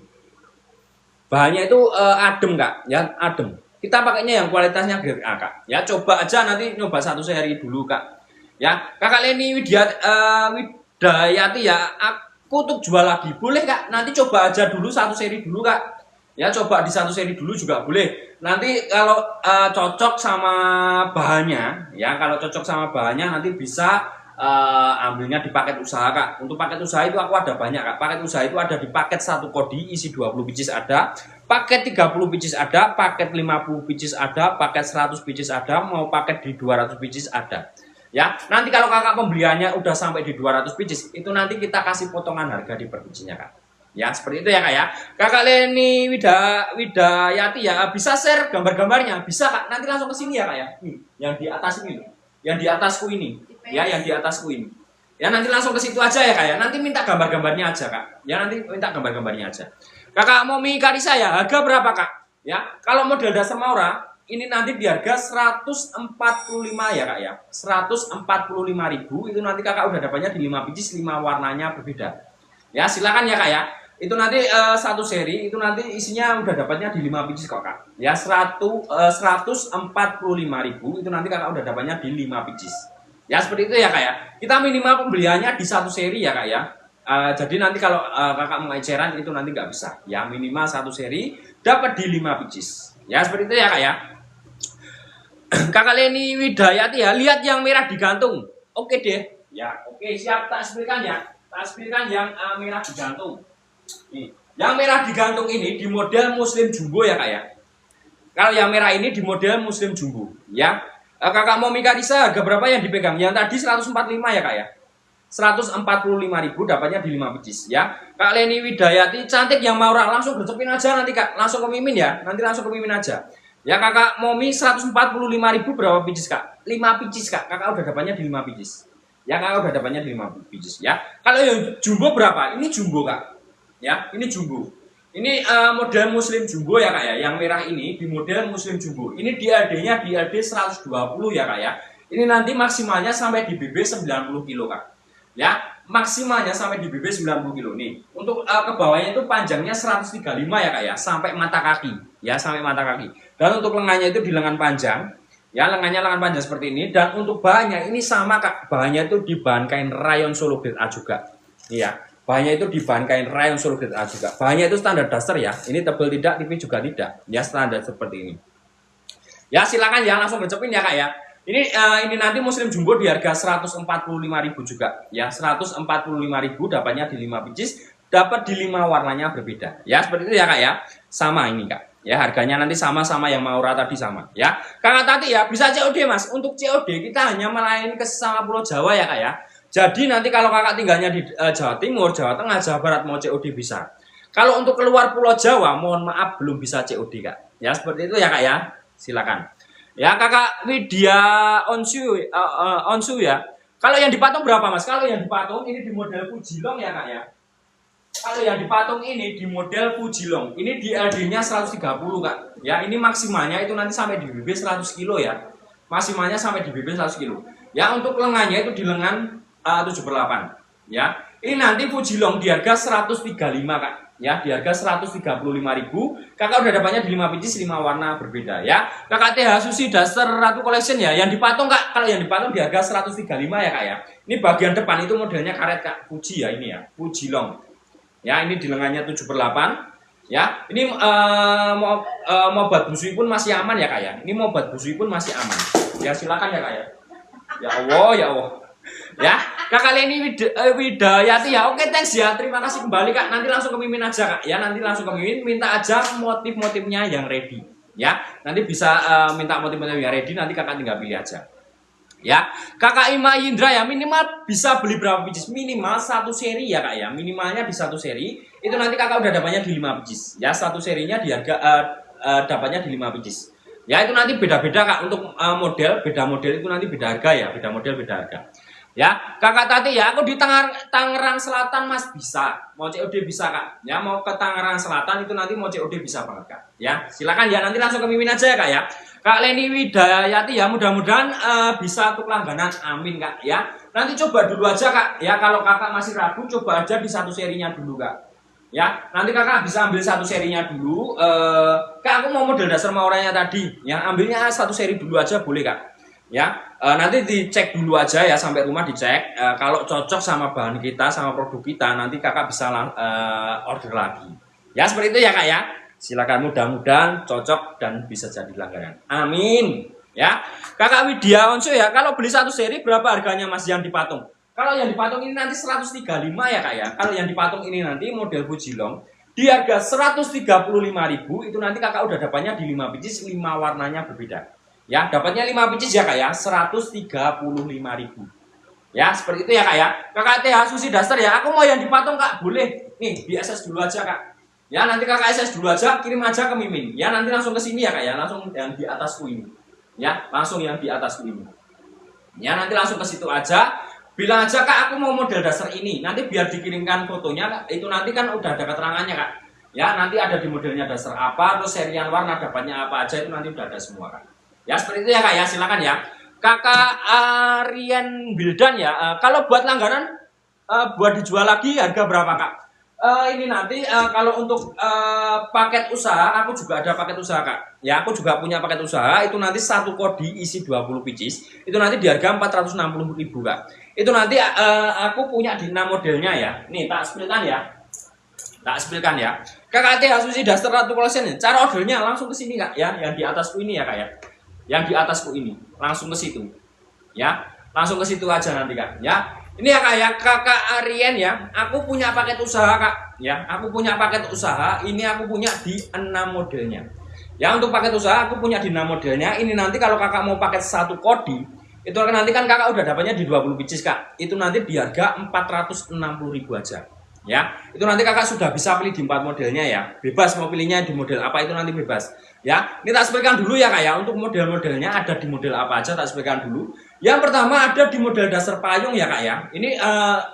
Bahannya itu adem Kak, ya, adem. Kita pakainya yang kualitasnya grade A Kak. Ya, coba aja nanti nyoba 1 seri dulu Kak. Ya, Kakak Leni Widayati ya, aku untuk jual lagi boleh Kak. Nanti coba aja dulu 1 seri dulu Kak. Ya, coba di 1 seri dulu juga boleh. Nanti kalau cocok sama bahannya, ya kalau cocok sama bahannya nanti bisa ambilnya di paket usaha Kak. Untuk paket usaha itu aku ada banyak Kak. Paket usaha itu ada di paket 1 kodi isi 20 pieces ada, paket 30 pieces ada, paket 50 pieces ada, paket 100 pieces ada, mau paket di 200 pieces ada. Ya, nanti kalau Kakak pembeliannya udah sampai di 200 pieces, itu nanti kita kasih potongan harga di per bijinya Kak. Ya, seperti itu ya Kak ya. Kakak Leni Widayati ya, bisa share gambar-gambarnya, bisa Kak. Nanti langsung ke sini ya Kak ya. Nih, yang di atas ini loh. Yang di atasku ini. Ya, yang di atasku ini. Ya, nanti langsung ke situ aja ya Kak ya. Nanti minta gambar-gambarnya aja Kak. Ya, nanti minta gambar-gambarnya aja. Kakak Momi Karisa ya, harga berapa Kak? Ya, kalau model dasar Maura ini nanti di harga 145 ya Kak ya. 145.000 itu nanti Kakak udah dapatnya di 5 biji, 5 warnanya berbeda. Ya, silakan ya Kak ya. Itu nanti 1 seri itu nanti isinya udah dapatnya di 5 biji kok Kak. Ya, 145.000 itu nanti Kakak udah dapatnya di 5 biji. Ya, seperti itu ya Kak ya. Kita minimal pembeliannya di 1 seri ya Kak ya. Jadi nanti kalau Kakak mau eceran itu nanti nggak bisa. Ya, minimal 1 seri dapat di 5 biji. Ya, seperti itu ya Kak ya. Kakak Leni Widayati ya, lihat yang merah digantung. Oke deh. Ya, oke siap, tak sebutkan ya. Tak sebutkan yang merah digantung. Nih, yang merah digantung ini di model Muslim Jumbo ya Kak ya. Kalau yang merah ini di model Muslim Jumbo ya. Kakak Momi Karisa harga berapa yang dipegang? Yang tadi 145 ya Kak ya. 145.000 dapatnya di 5 biji ya. Kak Leni Widayati cantik yang Maura, langsung gercepin aja nanti Kak. Langsung ke Mimin ya. Nanti langsung ke Mimin aja. Ya Kakak Momi 145.000 berapa biji Kak? 5 biji Kak. Kakak udah dapatnya di 5 biji. Ya Kakak udah dapatnya di 5 biji ya. Kalau yang jumbo berapa? Ini jumbo Kak. Ya, ini jumbo. Ini model Muslim Jumbo ya Kak ya. Yang merah ini di model Muslim Jumbo. Ini DLD-nya DLD 120 ya Kak ya. Ini nanti maksimalnya sampai di BB 90 kilo Kak. Ya, maksimalnya sampai di BB 90 kilo nih. Untuk ke bawahnya itu panjangnya 135 ya Kak ya, sampai mata kaki. ya, sampai mata kaki. Dan untuk lengannya itu di lengan panjang, ya, lengan panjang seperti ini. Dan untuk bahannya ini sama Kak, bahannya itu di bahan kain rayon Solo Grade A juga, ya. Bahannya itu di bahan kain rayon Solo Grade A juga. Bahannya itu standar daster ya, ini tebal tidak, tipis juga tidak, ya, standar seperti ini. Ya, silakan ya, langsung gercepin ya Kak ya. Ini nanti Muslim Jumbo di harga 145.000 juga, ya, 145.000, dapatnya di 5 pieces, dapat di 5 warnanya berbeda, ya, seperti itu ya Kak ya. Sama ini Kak, ya, harganya nanti sama-sama yang Maura tadi sama, ya. Kakak Tati ya, bisa COD Mas. Untuk COD kita hanya melayani ke sesama Pulau Jawa ya Kak ya. Jadi nanti kalau kakak tinggalnya di Jawa Timur, Jawa Tengah, Jawa Barat mau COD bisa. Kalau untuk keluar Pulau Jawa, mohon maaf belum bisa COD Kak, ya, seperti itu ya Kak ya. Silakan. Ya, Kakak Widya Onsu ya. Kalau yang dipatung berapa Mas? Kalau yang dipatung ini di model Fujilong ya Kak ya. Kalau yang dipatung ini di model Fujilong, ini di LD-nya 130 Kak. Ya, ini maksimalnya itu nanti sampai di BB 100 kilo ya. Maksimalnya sampai di BB 100 kilo. Ya, untuk lengannya itu di lengan 7/8. Ya. Ini nanti Fujilong di harga 135 Kak. Ya, di harga 135.000. Kakak udah dapatnya di 5 pieces, 5 warna berbeda ya. Kakak TH Susi Duster Ratu Collection ya. Yang dipatung Kak, kalau yang dipatung di harga 135 ya Kak ya. Ini bagian depan itu modelnya karet Kak, Fuji ya ini ya, Fujilong. Ya, ini di lengannya 7/8. Ya, ini mau buat busui pun masih aman ya Kak ya. Ini mau buat busui pun masih aman. Ya, silakan ya Kak ya. Ya Allah, ya Allah. Ya, Kakak Leni Widayati ya. Oke, thanks ya. Terima kasih kembali Kak. Nanti langsung ke Mimin aja Kak. Ya, nanti langsung ke Mimin, minta aja motif-motifnya yang ready. Ya, nanti bisa minta motif-motif yang ready, nanti Kakak tinggal pilih aja. Ya, Kakak Ima Indra ya, minimal bisa beli berapa pieces? Minimal 1 seri ya Kak ya. Minimalnya di 1 seri. Itu nanti Kakak udah dapatnya di 5 pieces. Ya, 1 serinya di harga dapatnya di 5 pieces. Ya, itu nanti beda-beda Kak. Untuk model, beda model itu nanti beda harga ya. Beda model, beda harga. Ya, Kakak Tati ya, aku di Tangerang Selatan Mas bisa. Mau COD bisa Kak. Ya, mau ke Tangerang Selatan itu nanti mau COD bisa banget Kak. Ya, silakan ya, nanti langsung ke Mimin aja ya Kak ya. Kak Leni Widayati ya, mudah-mudahan bisa untuk langganan, amin Kak ya. Nanti coba dulu aja Kak. Ya, kalau Kakak masih ragu, coba aja di 1 serinya dulu Kak. Ya, nanti Kakak bisa ambil 1 serinya dulu. Kak, aku mau model dasar Mauranya tadi. Ya, ambilnya 1 seri dulu aja boleh Kak. Ya, nanti dicek dulu aja ya, sampai rumah dicek. Kalau cocok sama bahan kita, sama produk kita, nanti Kakak bisa order lagi. Ya, seperti itu ya Kak ya. Silakan, mudah-mudahan cocok dan bisa jadi langganan. Amin. Ya, Kakak Widya Onsu ya. Kalau beli 1 seri berapa harganya Mas yang dipatung? Kalau yang dipatung ini nanti 135 ya Kak ya. Kalau yang dipatung ini nanti model Fujilong di harga 135.000, itu nanti Kakak udah dapatnya di 5 pieces, 5 warnanya berbeda. Ya, dapatnya 5 pieces ya Kak ya, 135.000. Ya, seperti itu ya Kak ya. Kakak TH Susi Duster ya, aku mau yang dipatung Kak, boleh. Nih, di SS dulu aja Kak. Ya, nanti Kakak SS dulu aja, kirim aja ke Mimin. Ya, nanti langsung ke sini ya Kak ya, langsung yang di atasku ini. Ya, langsung yang di atasku ini. Ya, nanti langsung ke situ aja. Bilang aja Kak, aku mau model dasar ini. Nanti biar dikirimkan fotonya Kak. Itu nanti kan udah ada keterangannya Kak. Ya, nanti ada di modelnya dasar apa, terus serian warna dapatnya apa aja, itu nanti udah ada semua Kak. Ya, seperti itu ya Kak ya, silakan ya. Kakak Arian Bildan ya, kalau buat langganan buat dijual lagi harga berapa Kak? Ini nanti kalau untuk paket usaha, aku juga ada paket usaha Kak. Ya, aku juga punya paket usaha, itu nanti 1 kodi isi 20 pieces, itu nanti di harga 460.000 Kak. Itu nanti aku punya di 6 modelnya ya. Nih, tak spilkan ya. Tak spilkan ya. Kakak TH Susi Duster Ratu Collection ya. Cara ordernya langsung ke sini Kak ya, yang di atasku ini ya Kak ya. Yang di atasku ini, langsung ke situ. Ya, langsung ke situ aja nanti Kak. Ya. Ini ya Kak ya, Kakak Arien ya. Aku punya paket usaha Kak. Ya, aku punya paket usaha. Ini aku punya di 6 modelnya. Ya, untuk paket usaha aku punya di 6 modelnya. Ini nanti kalau Kakak mau paket 1 kodi, itu nanti kan Kakak udah dapatnya di 20 pieces Kak. Itu nanti di harga 460.000 aja. Ya, itu nanti Kakak sudah bisa pilih di 4 modelnya ya. Bebas mau pilihnya di model apa, itu nanti bebas. Ya, ini tak sebutkan dulu ya Kak ya. Untuk model-modelnya ada di model apa aja, tak sebutkan dulu. Yang pertama ada di model dasar payung ya Kak ya.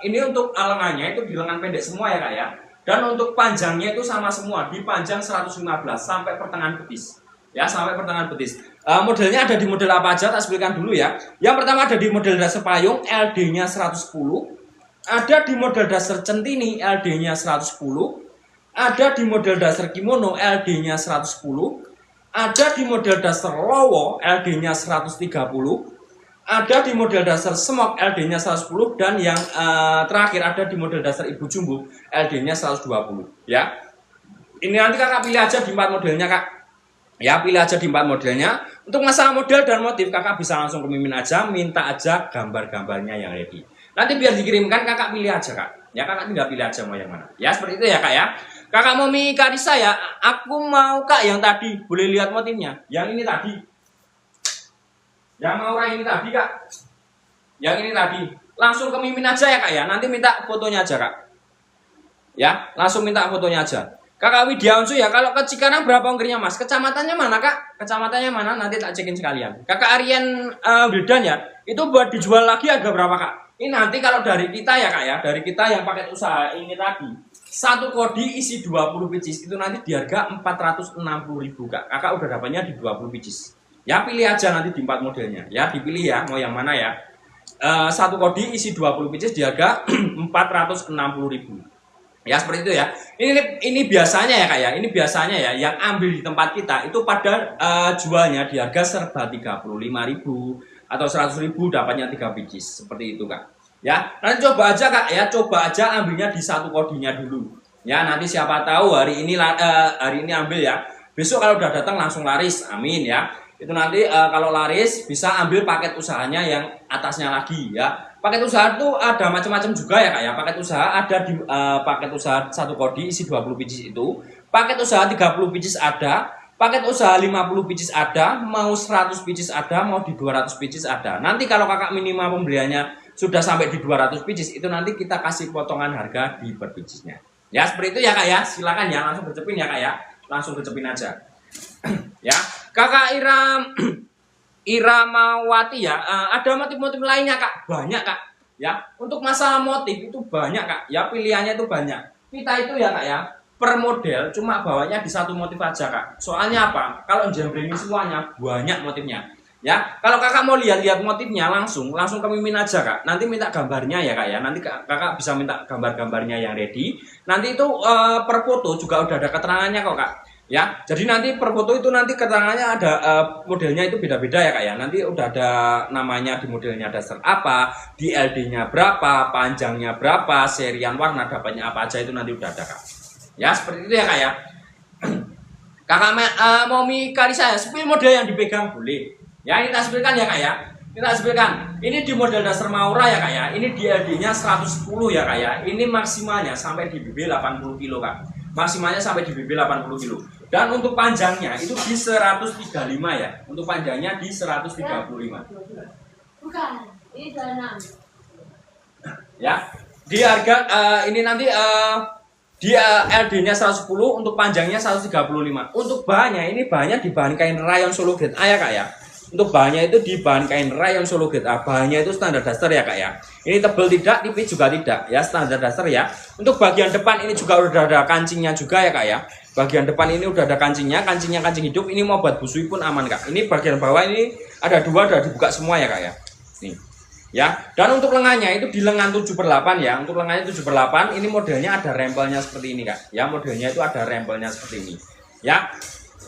Ini untuk lengannya itu di lengan pendek semua ya Kak ya. Dan untuk panjangnya itu sama semua, di panjang 115 sampai pertengahan betis. Ya, sampai pertengahan betis. Modelnya ada di model apa aja, tak sebutkan dulu ya. Yang pertama ada di model dasar payung, LD-nya 110. Ada di model dasar centini, LD-nya 110. Ada di model dasar kimono, LD-nya 110. Ada di model dasar Lowo LD-nya 130, ada di model dasar Smok LD-nya 110, dan yang terakhir ada di model dasar Ibu Jumbo LD-nya 120 ya. Ini nanti kakak pilih aja di 4 modelnya kak. Ya, pilih aja di 4 modelnya. Untuk masalah model dan motif kakak bisa langsung ke Mimin aja, minta aja gambar-gambarnya yang ready. Nanti biar dikirimkan kakak pilih aja kak. Ya, kakak tinggal pilih aja mau yang mana. Ya, seperti itu ya kak ya. Kakak mau Karisa ya, aku mau kak yang tadi. Boleh lihat motifnya. Yang ini tadi. Yang mau ini tadi kak. Yang ini tadi. Langsung ke Mimin aja ya kak ya. Nanti minta fotonya aja kak. Ya, langsung minta fotonya aja. Kakak Widiaunsu ya, kalau ke Cikarang berapa ongkirnya mas? Kecamatannya mana kak? Kecamatannya mana? Nanti tak cekin sekalian. Kakak Aryan Wildan ya, itu buat dijual lagi harga berapa kak? Ini nanti kalau dari kita ya kak ya, dari kita yang paket usaha ini tadi, satu kodi isi 20 pieces, itu nanti di harga 460.000 kak. Kakak udah dapatnya di 20 pieces. Ya pilih aja nanti di 4 modelnya. Ya dipilih ya, mau yang mana ya. Satu kodi isi 20 pieces di harga 460.000. Ya seperti itu ya. Ini biasanya ya kak ya. Ini biasanya ya yang ambil di tempat kita itu pada jualnya di harga serba 35.000 atau 100.000 dapatnya 3 pieces seperti itu kak. Ya nanti coba aja kak ya. Coba aja ambilnya di satu kodinya dulu. Ya nanti siapa tahu hari ini ambil ya. Besok kalau udah datang langsung laris. Amin ya. Itu nanti kalau laris bisa ambil paket usahanya yang atasnya lagi ya. Paket usaha itu ada macam-macam juga ya kak ya. Paket usaha ada di paket usaha satu kodi isi 20 pieces itu. Paket usaha 30 pieces ada. Paket usaha 50 pieces ada. Mau 100 pieces ada. Mau di 200 pieces ada. Nanti kalau kakak minimal pembeliannya sudah sampai di 200 pieces, itu nanti kita kasih potongan harga di per piecesnya. Ya seperti itu ya kak ya. Silakan ya langsung gercepin ya kak ya. Langsung gercepin aja. Ya kakak Iramawati ya, ada motif-motif lainnya kak, banyak kak ya. Untuk masalah motif itu banyak kak ya, pilihannya itu banyak. Kita itu ya kak ya, per model cuma bawanya di satu motif aja kak. Soalnya apa? Kalau jembreng semuanya banyak motifnya ya. Kalau kakak mau lihat-lihat motifnya langsung ke Mimin aja kak. Nanti minta gambarnya ya kak ya. Nanti kakak bisa minta gambar-gambarnya yang ready. Nanti itu per foto juga udah ada keterangannya kok kak. Ya, jadi nanti per foto itu nanti keterangannya ada modelnya itu beda-beda ya kak ya. Nanti udah ada namanya di modelnya dasar apa, di LD-nya berapa, panjangnya berapa, serian warna dapatnya apa aja itu nanti udah ada kak. Ya seperti itu ya kak ya. Kakak mau Karisa ya, spill model yang dipegang boleh. Ya ini kita spillkan ya kak ya. Kita spillkan. Ini di model dasar Maura ya kak ya. Ini di LD-nya 110 ya kak ya. Ini maksimalnya sampai di BB 80 kilo kak. Maksimalnya sampai di BB 80 kilo. Dan untuk panjangnya itu di 135 ya. Untuk panjangnya di 135. Bukan, ini 26. Ya. Di harga ini nanti di LD-nya 110, untuk panjangnya 135. Untuk bahannya ini bahannya di bahan kain rayon Solo Grade A ya kak ya. Untuk bahannya itu di bahan kain rayon Solo Grade A. Bahannya itu standar dasar ya kak ya. Ini tebal tidak, tipis juga tidak ya, standar dasar ya. Untuk bagian depan ini juga udah ada kancingnya juga ya kak ya. Bagian depan ini udah ada kancingnya kancing hidup. Ini mau buat busui pun aman kak. Ini bagian bawah ini ada dua, udah dibuka semua ya kak ya. Nih ya. Dan untuk lengannya itu di lengan 7/8 ya. Untuk lengannya 7/8 ini modelnya ada rempelnya seperti ini kak. Ya modelnya itu ada rempelnya seperti ini. Ya.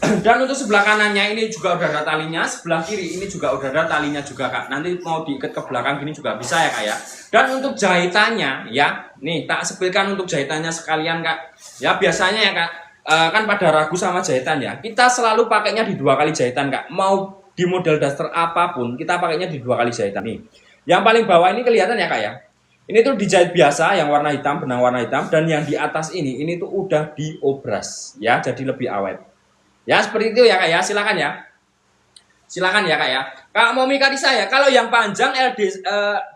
Dan untuk sebelah kanannya ini juga udah ada talinya. Sebelah kiri ini juga udah ada talinya juga kak. Nanti mau diikat ke belakang gini juga bisa ya kak ya. Dan untuk jahitannya ya. Nih tak sepilkan untuk jahitannya sekalian kak. Ya biasanya ya kak. Kan pada ragu sama jahitan ya. Kita selalu pakainya di 2 kali jahitan kak. Mau di model dasar apapun kita pakainya di 2 kali jahitan nih. Yang paling bawah ini kelihatan ya kak ya. Ini tuh dijahit biasa yang warna hitam, benang warna hitam. Dan yang di atas ini tuh udah diobras ya. Jadi lebih awet. Ya seperti itu ya kak ya. Silakan ya. Silakan ya kak ya. Kak mau Karisa ya. Kalau yang panjang LD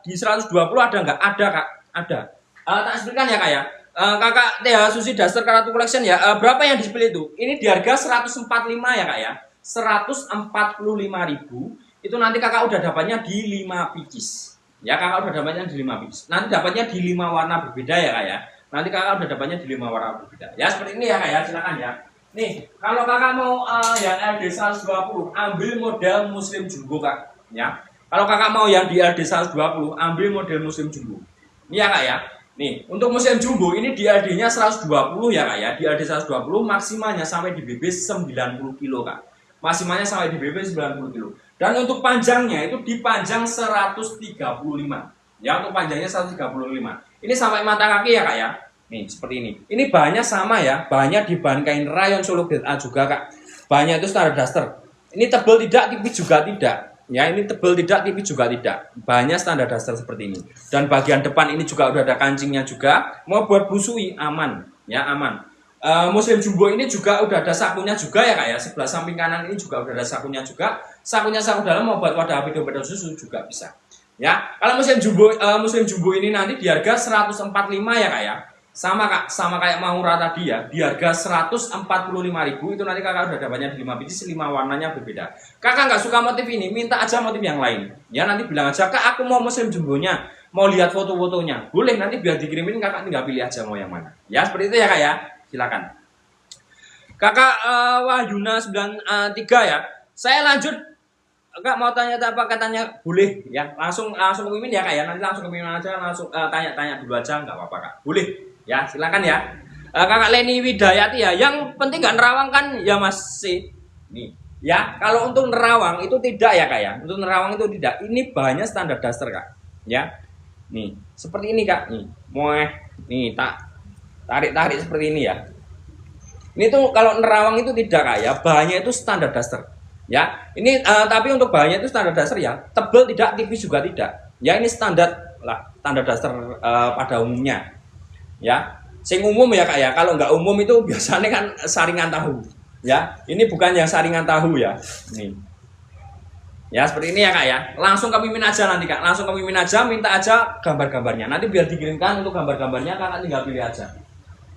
di 120 ada nggak? Ada kak. Ada. Tak explain ya kak ya. Kakak TH Susi Duster Karatu Collection ya. Berapa yang display itu? Ini di harga 145 ya kak ya. 145.000. Itu nanti kakak udah dapatnya di 5 pieces. Ya kakak udah dapatnya di 5 pieces. Nanti dapatnya di 5 warna berbeda ya kak ya. Nanti kakak udah dapatnya di 5 warna berbeda. Ya seperti ini ya kak ya. Silakan ya. Nih kalau kakak mau yang LD 120 ambil model Muslim Jumbo kak. Ya. Kalau kakak mau yang di LD 120 ambil model Muslim Jumbo. Ini ya kak ya. Nih, untuk Muslim Jumbo ini di LD-nya 120 ya kak ya. Di LD 120 maksimalnya sampai di BB 90 kilo kak. Maksimalnya sampai di BB 90 kilo. Dan untuk panjangnya itu dipanjang 135. Ya, untuk panjangnya 135. Ini sampai mata kaki ya Kak ya. Nih, seperti ini. Ini bahannya sama ya, bahannya di bahan kain rayon Solo Grade A juga Kak. Bahannya itu standar daster. Ini tebal tidak, tipis juga tidak. Ya, ini tebal tidak, tipis juga tidak. Bahannya standar daster seperti ini. Dan bagian depan ini juga udah ada kancingnya juga. Mau buat busui aman, ya aman. Muslim Jumbo ini juga udah ada sakunya juga ya Kak ya. Sebelah samping kanan ini juga udah ada sakunya juga. Sakunya saku dalam mau buat wadah api dompet susu juga bisa. Ya, kalau Muslim Jumbo ini nanti di harga 145 ya Kak ya. Sama Kak, sama kayak Maura tadi ya. Di harga 145.000 itu nanti Kakak udah dapatnya di 5 biji, 5 warnanya berbeda. Kakak nggak suka motif ini, minta aja motif yang lain. Ya nanti bilang aja, Kak aku mau Muslim Jumbonya, mau lihat foto-fotonya. Boleh, nanti biar dikirimin Kakak tinggal pilih aja mau yang mana. Ya seperti itu ya Kak ya. Silakan. Kakak Wahyuna 93 ya. Saya lanjut. Kak mau tanya apa katanya boleh ya. Langsung ke Mimin ya Kak ya. Nanti langsung ke Mimin aja, langsung tanya-tanya dulu aja nggak apa-apa Kak. Boleh. Ya, silakan ya. Kakak Leni Widayati ya. Yang penting nggak nerawang kan ya masih. Nih. Ya, kalau untuk nerawang itu tidak ya Kak ya. Untuk nerawang itu tidak. Ini bahannya standar daster Kak. Ya. Nih, seperti ini Kak. Nih. Nih, tarik seperti ini ya. Ini tuh kalau nerawang itu tidak Kak ya. Bahannya itu standar daster. Ya. Ini tapi untuk bahannya itu standar daster ya. Tebal tidak, tipis juga tidak. Ya, ini standar lah, standar daster pada umumnya. Ya, sing umum ya Kak ya. Kalau nggak umum itu biasanya kan saringan tahu. Ya, ini bukan yang saringan tahu ya. Nih. Ya seperti ini ya Kak ya. Langsung ke Mimin aja nanti Kak. Langsung ke Mimin aja, minta aja gambar-gambarnya. Nanti biar dikirimkan untuk gambar-gambarnya Kakak tinggal pilih aja.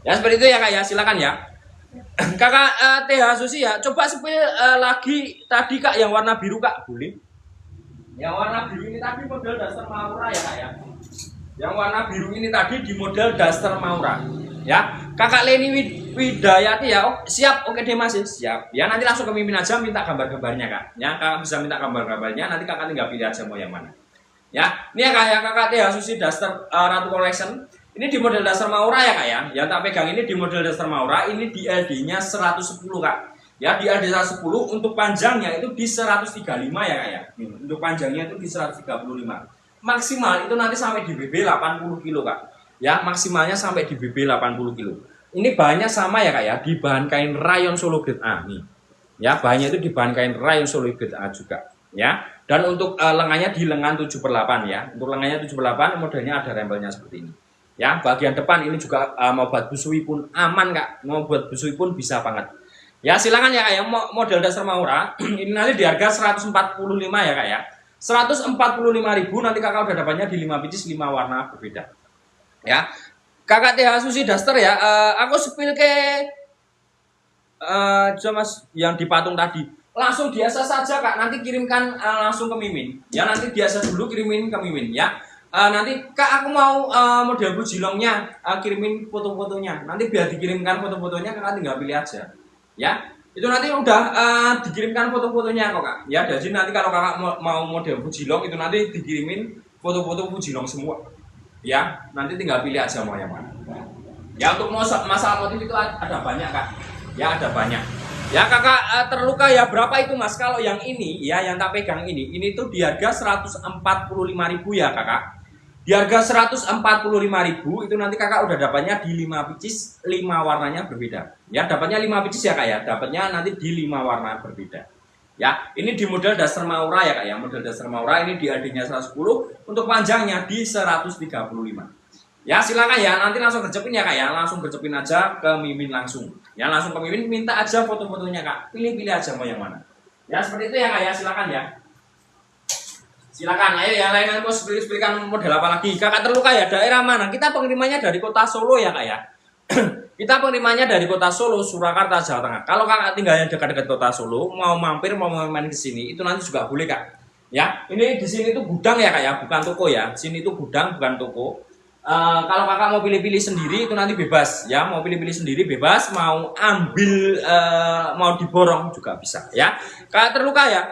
Ya seperti itu ya Kak ya. Silakan ya. Kakak TH Susi ya. Coba spill lagi tadi Kak yang warna biru Kak. Boleh. Yang warna biru ini tadi model dasar Maura ya Kak ya. Yang warna biru ini tadi di model daster Maura. Ya, Kakak Leni Widayati ya. Oh, siap. Oke deh Mas, siap. Ya, nanti langsung ke Mimin aja minta gambar-gambarnya Kak. Ya, Kakak bisa minta gambar-gambarnya, nanti Kakak tinggal pilih aja mau yang mana. Ya, ini ya Kak ya, Kakak TH Susi daster Ratu Collection. Ini di model daster Maura ya Kak ya. Yang tak pegang ini di model daster Maura, ini di LD-nya 110 Kak. Ya, di LD 110 untuk panjangnya itu di 135 ya Kak ya. Untuk panjangnya itu di 135. Maksimal itu nanti sampai di BB 80 kilo Kak. Ya, maksimalnya sampai di BB 80 kilo. Ini bahannya sama ya Kak ya, di bahan kain rayon Solo Grade A nih. Ya, bahannya itu di bahan kain rayon Solo Grade A juga. Ya, dan untuk lengannya di lengan 7/8 ya. Untuk lengannya 7/8 modelnya ada rempelnya seperti ini. Ya, bagian depan ini juga mau buat busui pun aman Kak. Mau buat busui pun bisa banget. Ya, silakan ya Kak ya, model dasar Maura. Ini nanti di harga 145 ya Kak ya. 145.000 nanti Kakak udah dapatnya di 5 biji 5 warna berbeda. Ya. Kakak TH Susi daster ya. Aku spill ke Mas yang di patung tadi. Langsung biasa saja Kak, nanti kirimkan langsung ke Mimin. Ya, nanti biasa dulu kirimin ke Mimin ya. Nanti Kak aku mau model bujilongnya, kirimin foto-fotonya. Nanti biar dikirimkan foto-fotonya Kakak tinggal pilih aja. Ya. Itu nanti udah dikirimkan foto-fotonya kok Kak. Ya, jadi nanti kalau Kakak mau model bujilong itu nanti dikirimin foto-foto bujilong semua. Ya, nanti tinggal pilih aja mau yang mana. Ya, untuk masalah motif itu ada banyak Kak. Ya, ada banyak. Ya, Kakak terluka ya berapa itu Mas? Kalau yang ini ya yang tak pegang ini tuh di harga 145.000 ya Kakak. Di harga 145.000 itu nanti Kakak udah dapatnya di 5 pieces, 5 warnanya berbeda. Ya, dapatnya 5 pieces ya Kak ya. Dapatnya nanti di 5 warna berbeda. Ya, ini di model daster Maura ya Kak ya. Model daster Maura ini di LD-nya 110, untuk panjangnya di 135. Ya, silakan ya. Nanti langsung gercepin ya Kak ya. Langsung gercepin aja ke Mimin langsung. Ya, langsung ke Mimin minta aja foto-fotonya Kak. Pilih-pilih aja mau yang mana. Ya, seperti itu ya Kak ya. Silakan ya. Silakan, ayo yang lain mau pilihkan model apa lagi. Kakak terluka ya, daerah mana? Kita pengirimannya dari kota Solo ya Kak ya. Kita pengirimannya dari kota Solo, Surakarta, Jawa Tengah. Kalau Kakak tinggalnya dekat-dekat kota Solo, mau mampir, mau main ke sini, itu nanti juga boleh Kak. Ya, ini di sini tuh gudang ya Kak ya, bukan toko ya. Di sini tuh gudang, bukan toko. Kalau Kakak mau pilih-pilih sendiri itu nanti bebas ya, mau pilih-pilih sendiri bebas, mau ambil mau diborong juga bisa ya. Kakak terluka ya,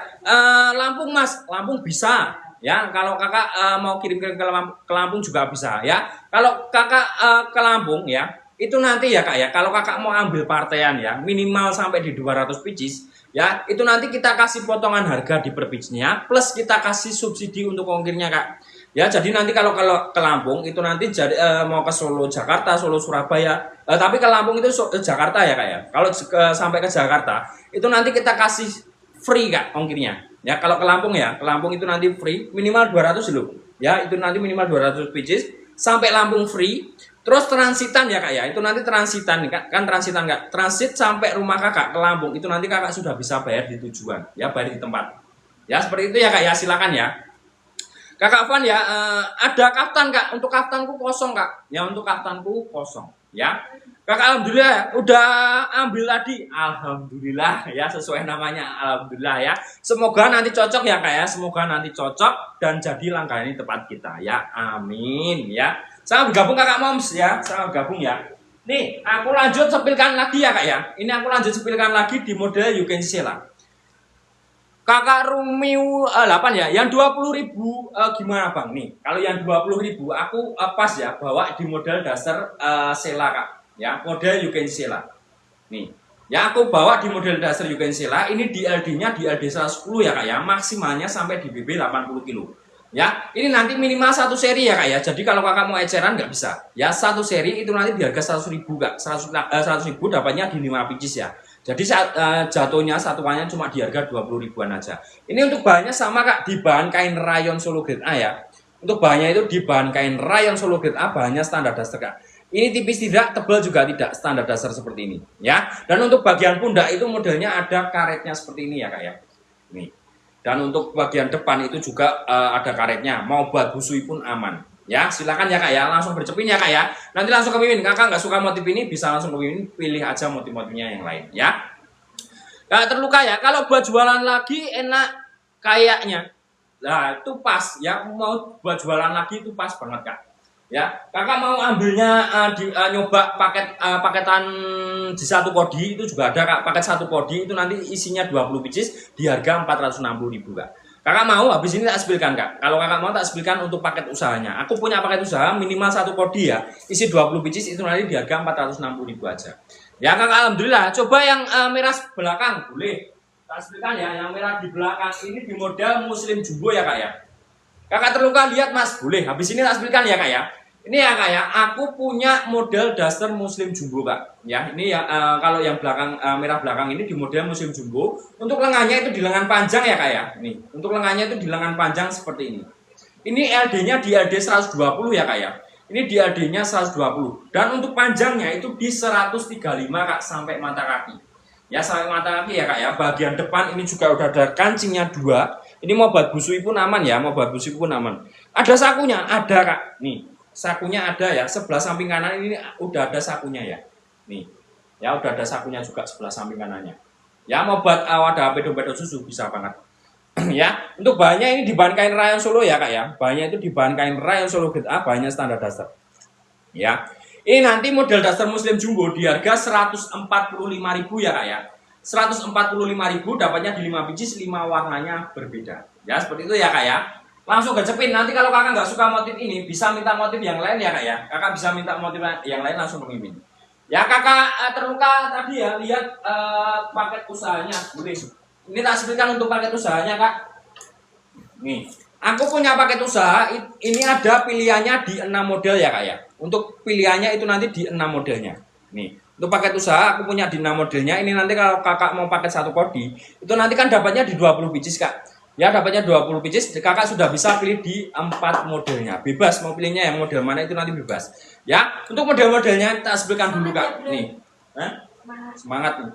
Lampung Mas, Lampung bisa ya. Kalau Kakak mau kirim ke Lampung juga bisa ya. Kalau Kakak ke Lampung ya, itu nanti ya kak ya, kalau kakak mau ambil partaian ya, minimal sampai di 200 pieces ya, itu nanti kita kasih potongan harga di per piecesnya, plus kita kasih subsidi untuk ongkirnya kak. Ya, jadi nanti kalau ke Lampung itu nanti jadi mau ke Solo, Jakarta, Solo, Surabaya, tapi ke Lampung itu Jakarta ya kak ya. Kalau sampai ke Jakarta itu nanti kita kasih free kak ongkirnya. Ya, kalau ke Lampung ya, ke Lampung itu nanti free minimal 200 loh. Ya, itu nanti minimal 200 pieces sampai Lampung free. Terus transitan ya kak ya, itu nanti transitan kan transitan kak, transit sampai rumah kakak ke Lampung itu nanti kakak sudah bisa bayar di tujuan, ya bayar di tempat. Ya seperti itu ya kak ya, silakan ya. Kakak Van ya, ada kaftan kak, untuk kaftanku kosong kak, ya untuk kaftanku kosong, ya. Kakak alhamdulillah ya, udah ambil tadi, alhamdulillah ya sesuai namanya, alhamdulillah ya. Semoga nanti cocok ya kak ya, semoga nanti cocok dan jadi langkah ini tepat kita ya, amin ya. Sama bergabung kakak moms ya, sama bergabung ya. Nih, aku lanjut sepilkan lagi ya kak ya. Ini aku lanjut sepilkan lagi di model you can see lah. Kakak Rumiu 8 ya, yang 20.000 gimana bang? Nih, kalau yang 20.000 aku pas ya bawa di model dasar Sela kak. Ya, model you can see lah. Nih, ya aku bawa di model dasar you can see lah. Ini DLD-nya DLD 110 ya kak ya, maksimalnya sampai di BB 80 kilo. Ya, ini nanti minimal satu seri ya kak ya. Jadi kalau kakak mau eceran nggak bisa. Ya satu seri itu nanti di harga 100.000 kak. 100.000 dapatnya di 5 pieces ya. Jadi jatuhnya satuannya cuma di harga 20.000-an aja. Ini untuk bahannya sama kak, di bahan kain rayon Solo grade A ya. Untuk bahannya itu di bahan kain rayon Solo grade A, bahannya standar dasar kak. Ini tipis tidak, tebal juga tidak, standar dasar seperti ini ya. Dan untuk bagian pundak itu modelnya ada karetnya seperti ini ya kak ya. Nih. Dan untuk bagian depan itu juga ada karetnya, mau buat busui pun aman. Ya, silakan ya kak ya, langsung bercepin ya kak ya. Nanti langsung ke Mimin, kakak nggak suka motif ini bisa langsung ke Mimin, pilih aja motif-motifnya yang lain ya. Nggak terluka ya, kalau buat jualan lagi enak kayaknya. Nah itu pas ya, mau buat jualan lagi itu pas banget kak. Ya, kakak mau ambilnya nyoba paketan di satu kodi itu juga ada kak. Paket satu kodi itu nanti isinya 20 pieces di harga 460.000 kak. Kakak mau habis ini tak spilkan kak. Kalau kakak mau tak spilkan untuk paket usahanya. Aku punya paket usaha minimal satu kodi ya, isi 20 pieces itu nanti di harga 460.000 aja. Ya kakak alhamdulillah. Coba yang merah belakang boleh tak spilkan ya. Yang merah di belakang ini di model muslim jumbo ya kak ya. Kakak terluka lihat mas, boleh. Habis ini tak spilkan ya kak ya. Ini ya kak ya, aku punya model daster muslim jumbo kak. Ya, ini ya kalau yang belakang merah belakang ini di model muslim jumbo. Untuk lengannya itu di lengan panjang ya kak ya. Nih, untuk lengannya itu di lengan panjang seperti ini. Ini LD-nya di LD 120 ya kak ya. Ini di LD-nya 120. Dan untuk panjangnya itu di 135 kak sampai mata kaki. Ya sampai mata kaki ya kak ya. Bagian depan ini juga udah ada kancingnya 2. Ini mau buat busui pun aman ya, mau buat busui pun aman. Ada sakunya, ada kak. Nih. Sakunya ada ya, sebelah samping kanan ini udah ada sakunya ya. Nih, ya udah ada sakunya juga sebelah samping kanannya. Ya mau buat wadah pedo-pedo susu bisa banget. Ya, untuk bahannya ini di bahan kain rayon Solo ya kak ya. Bahannya itu di bahan kain rayon Solo grade A, bahannya standar dasar. Ya, ini nanti model dasar muslim jumbo di harga 145.000 ya kak ya. 145.000 dapatnya di 5 biji, 5 warnanya berbeda. Ya seperti itu ya kak ya. Langsung gacepin, nanti kalau kakak nggak suka motif ini bisa minta motif yang lain ya kak ya. Kakak bisa minta motif yang lain langsung ke Mimin. Ya kakak terluka tadi ya, lihat paket usahanya boleh. Ini tak sebutkan untuk paket usahanya kak. Nih, aku punya paket usaha, ini ada pilihannya di 6 model ya kak ya. Untuk pilihannya itu nanti di 6 modelnya. Nih, untuk paket usaha aku punya di 6 modelnya. Ini nanti kalau kakak mau paket satu kodi, itu nanti kan dapatnya di 20 pieces kak. Ya dapatnya 20 pieces, kakak sudah bisa pilih di 4 modelnya. Bebas mau pilihnya yang model mana itu nanti bebas. Ya, untuk model-modelnya kita sebutkan dulu kak. Nih, semangat nih.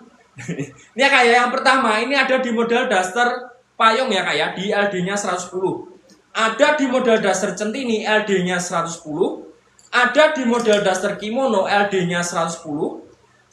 Ini ya kak ya, yang pertama ini ada di model daster payung ya kak ya, di LD-nya 110. Ada di model daster centini LD-nya 110. Ada di model daster kimono LD-nya 110.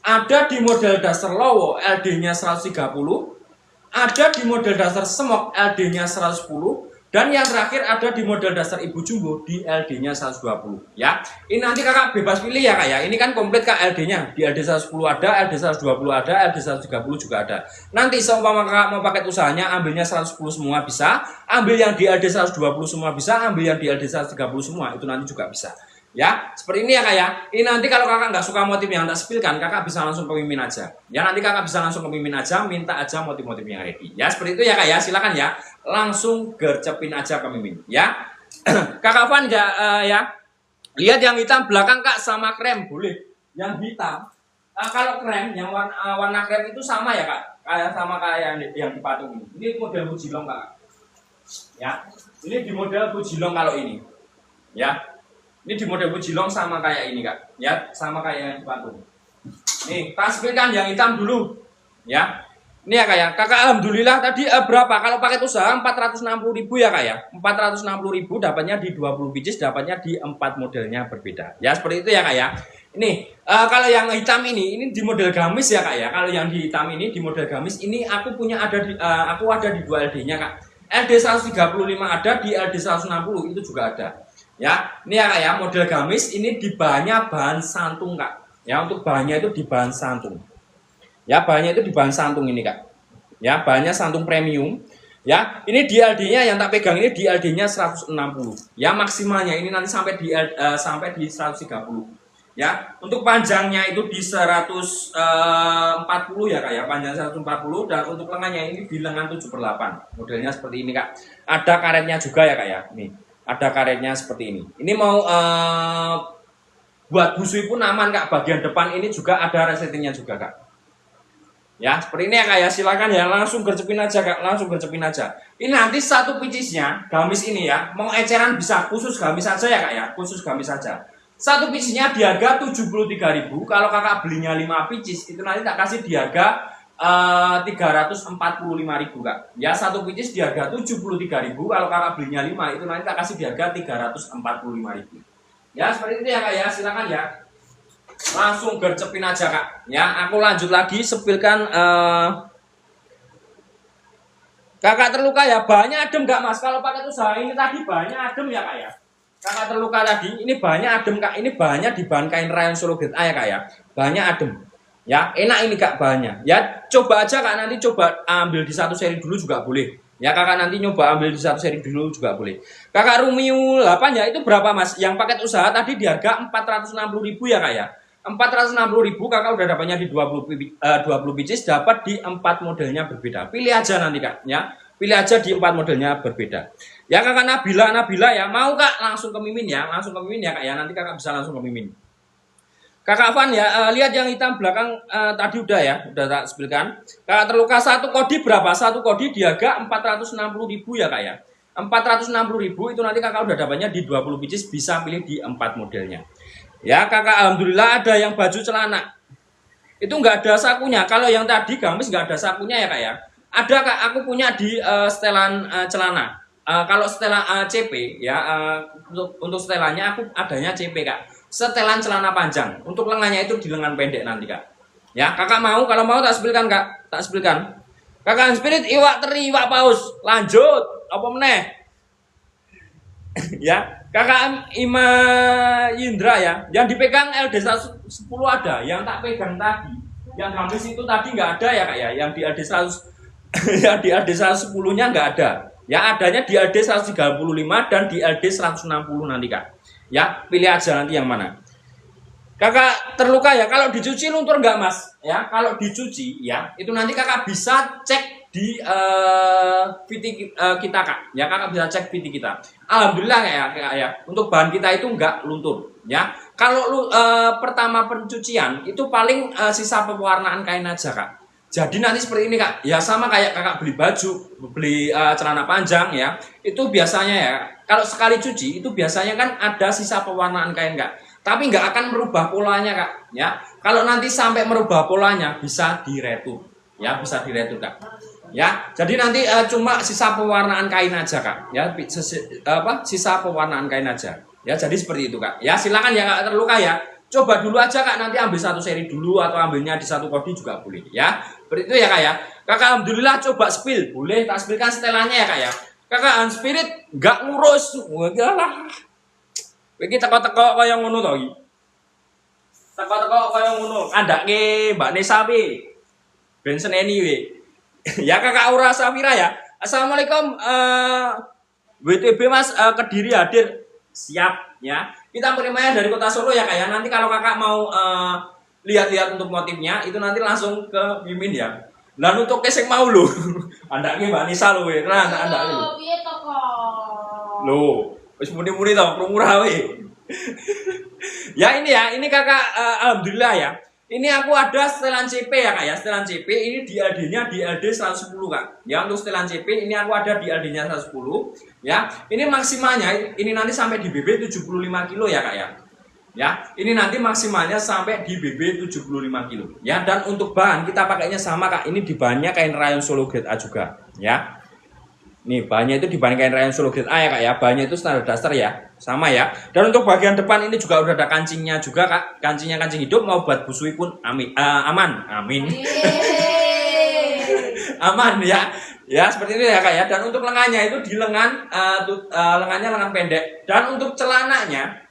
Ada di model daster lowo LD-nya 130. Ada di model dasar semok LD-nya 110 dan yang terakhir ada di model dasar ibu jumbo di LD-nya 120 ya. Ini nanti kakak bebas pilih ya kak ya. Ini kan komplit kak LD-nya. Di LD 110 ada, LD 120 ada, LD 130 juga ada. Nanti seumpama kakak mau paket usahanya ambilnya 110 semua bisa, ambil yang di LD 120 semua bisa, ambil yang di LD 130 semua itu nanti juga bisa. Ya, seperti ini ya kak ya. Ini nanti kalau kakak nggak suka motif yang tak sepilkan, kakak bisa langsung ke mimin aja. Ya nanti kakak bisa langsung ke mimin aja, minta aja motif-motif yang ready. Ya seperti itu ya kak ya. Silakan ya, langsung gercepin aja ke mimin. Ya, kakak Van ya, ya. Lihat yang hitam belakang kak sama krem boleh. Yang hitam. Kalau krem, yang warna krem itu sama ya kak, kayak sama kayak yang di patung ini. Ini model bujilong kak. Ya, ini di model bujilong kalau ini. Ya. Ini di model bujilong sama kayak ini kak, ya sama kayak yang di patung. Nih, tasbihkan yang hitam dulu, ya. Ini ya kak ya, kakak alhamdulillah tadi berapa? Kalau paket usaha 460.000 ya kak ya, 460.000 dapatnya di 20 pieces, dapatnya di 4 modelnya berbeda. Ya seperti itu ya kak ya. Ini kalau yang hitam ini di model gamis ya kak ya. Kalau yang di hitam ini di model gamis ini aku punya ada di aku ada di 2 LD-nya kak. LD 135 ada, di LD 160 itu juga ada. Ya, ini ya kak ya, model gamis ini di bahannya bahan santung kak. Ya, untuk bahannya itu di bahan santung. Ya, bahannya itu di bahan santung ini kak. Ya, bahannya santung premium. Ya, ini di LD-nya yang tak pegang ini di LD-nya 160. Ya, maksimalnya ini nanti sampai di 130. Ya, untuk panjangnya itu di 140 ya kak ya, panjang 140, dan untuk lengannya ini di lengan 7/8. Modelnya seperti ini kak. Ada karetnya juga ya kak ya. Nih. Ada karetnya seperti ini. Ini mau buat busui pun aman kak. Bagian depan ini juga ada resletingnya juga kak. Ya seperti ini ya kak ya. Silakan ya langsung gercepin aja kak. Langsung gercepin aja. Ini nanti satu picisnya gamis ini ya. Mau eceran bisa, khusus gamis saja ya kak ya. Khusus gamis saja. Satu picisnya di harga 73.000. Kalau kakak belinya 5 picis itu nanti tak kasih di harga 345.000 kak. Ya satu pieces di harga 73.000. Kalau kakak belinya 5 itu nanti tak kasih di harga 345.000. Ya seperti itu ya kak ya. Silakan ya. Langsung gercepin aja kak. Ya aku lanjut lagi sepilkan. Kakak terluka ya, bahannya adem gak mas? Kalau pakai usaha ini tadi bahannya adem ya kak ya. Kakak terluka tadi ini bahannya adem kak. Ini bahannya di bahan kain rayon Solo Grade A ya kak ya. Bahannya adem. Ya, enak ini kak bahannya. Ya, coba aja kak, nanti coba ambil di 1 seri dulu juga boleh. Ya, kakak nanti nyoba ambil di 1 seri dulu juga boleh. Kakak Rumio 8 ya, itu berapa mas? Yang paket usaha tadi di harga 460.000 ya kak ya. 460.000 kakak udah dapatnya di 20 pieces, dapat di 4 modelnya berbeda. Pilih aja nanti kak, ya. Pilih aja di 4 modelnya berbeda. Ya kakak Nabila ya, mau kak langsung ke mimin ya, langsung ke mimin ya kak ya. Nanti kakak bisa langsung ke mimin. Kakak Van ya, lihat yang hitam belakang tadi udah ya, udah tak sepilkan. Kakak terluka satu kodi berapa? Satu kodi di harga 460.000 ya kak ya. 460.000 itu nanti kakak udah dapatnya di 20 pieces, bisa pilih di 4 modelnya. Ya kakak alhamdulillah ada yang baju celana. Itu nggak ada sakunya. Kalau yang tadi gamis nggak ada sakunya ya kak ya. Ada kak, aku punya di setelan celana. Kalau setelan CP ya, untuk setelannya aku adanya CP kak. Setelan celana panjang, untuk lengannya itu di lengan pendek nanti kak. Ya kakak mau, kalau mau tak sepilkan kak, tak sepilkan. Kakak spirit iwak teri, iwak paus, lanjut apa meneh? Ya kakak Ima Indra ya, yang dipegang LD 110 ada, yang tak pegang tadi, yang gamis itu tadi nggak ada ya kak ya, yang di LD 100 yang di LD 110 nya nggak ada. Ya adanya di LD 135 dan di LD 160 nanti kak. Ya, pilih aja nanti yang mana. Kakak terluka ya, kalau dicuci luntur enggak mas? Ya, kalau dicuci ya, itu nanti kakak bisa cek di VT kita kak. Ya, kakak bisa cek VT kita. Alhamdulillah ya, untuk bahan kita itu enggak luntur. Ya, kalau pertama pencucian itu paling sisa pewarnaan kain aja kak. Jadi nanti seperti ini kak, ya sama kayak kakak beli baju, beli celana panjang ya, itu biasanya ya, kalau sekali cuci itu biasanya kan ada sisa pewarnaan kain kak, tapi nggak akan merubah polanya kak, ya. Kalau nanti sampai merubah polanya bisa diretur, ya bisa diretur kak, ya. Jadi nanti cuma sisa pewarnaan kain aja kak, ya, sisa pewarnaan kain aja, ya. Jadi seperti itu kak, ya silakan ya kak terluka ya. Coba dulu aja kak, nanti ambil 1 seri dulu atau ambilnya di 1 kodi juga boleh ya. Seperti itu ya kak ya. Kakak alhamdulillah coba spill, boleh tak spillkan setelannya ya kak ya. Kakak spirit nggak ngurus, wah lah. Iki teko-teko kaya ngono to iki. Teko-teko kaya ngono, andake Mbak Nesa pi. Ben seneni we. Ya kakak Aura Safira ya. Assalamualaikum WTB Mas Kediri hadir. Siap ya. Kita penerimaan dari Kota Solo ya Kak ya. Nanti kalau Kakak mau lihat-lihat untuk motifnya itu nanti langsung ke Mimin ya. Lalu untuk keseng mau lho. Andake Mbak Nisa lho we. Nah, andake lho. Piye to kok? Loh, wis muni-muni to, murah we. Ya ini Kakak alhamdulillah ya. Ini aku ada setelan CP ya Kak ya. Setelan CP ini DLD-nya DLD 110 Kak. Ya untuk setelan CP ini aku ada DLD-nya 110 ya. Ini maksimalnya ini nanti sampai di BB 75 kilo ya Kak ya. Ya, ini nanti maksimalnya sampai di BB 75 kilo. Ya, dan untuk bahan kita pakainya sama Kak. Ini di bahannya kain rayon Solo Grade A juga ya. Nih bahannya itu di bahan kain rayon Solo Grade A ya Kak ya. Bahannya itu standar daster ya, sama ya. Dan untuk bagian depan ini juga udah ada kancingnya juga Kak. Kancingnya kancing hidup, mau buat busui pun aman. Amin. Aman ya. Ya seperti itu ya Kak ya. Dan untuk lengannya itu di lengan lengannya lengan pendek. Dan untuk celananya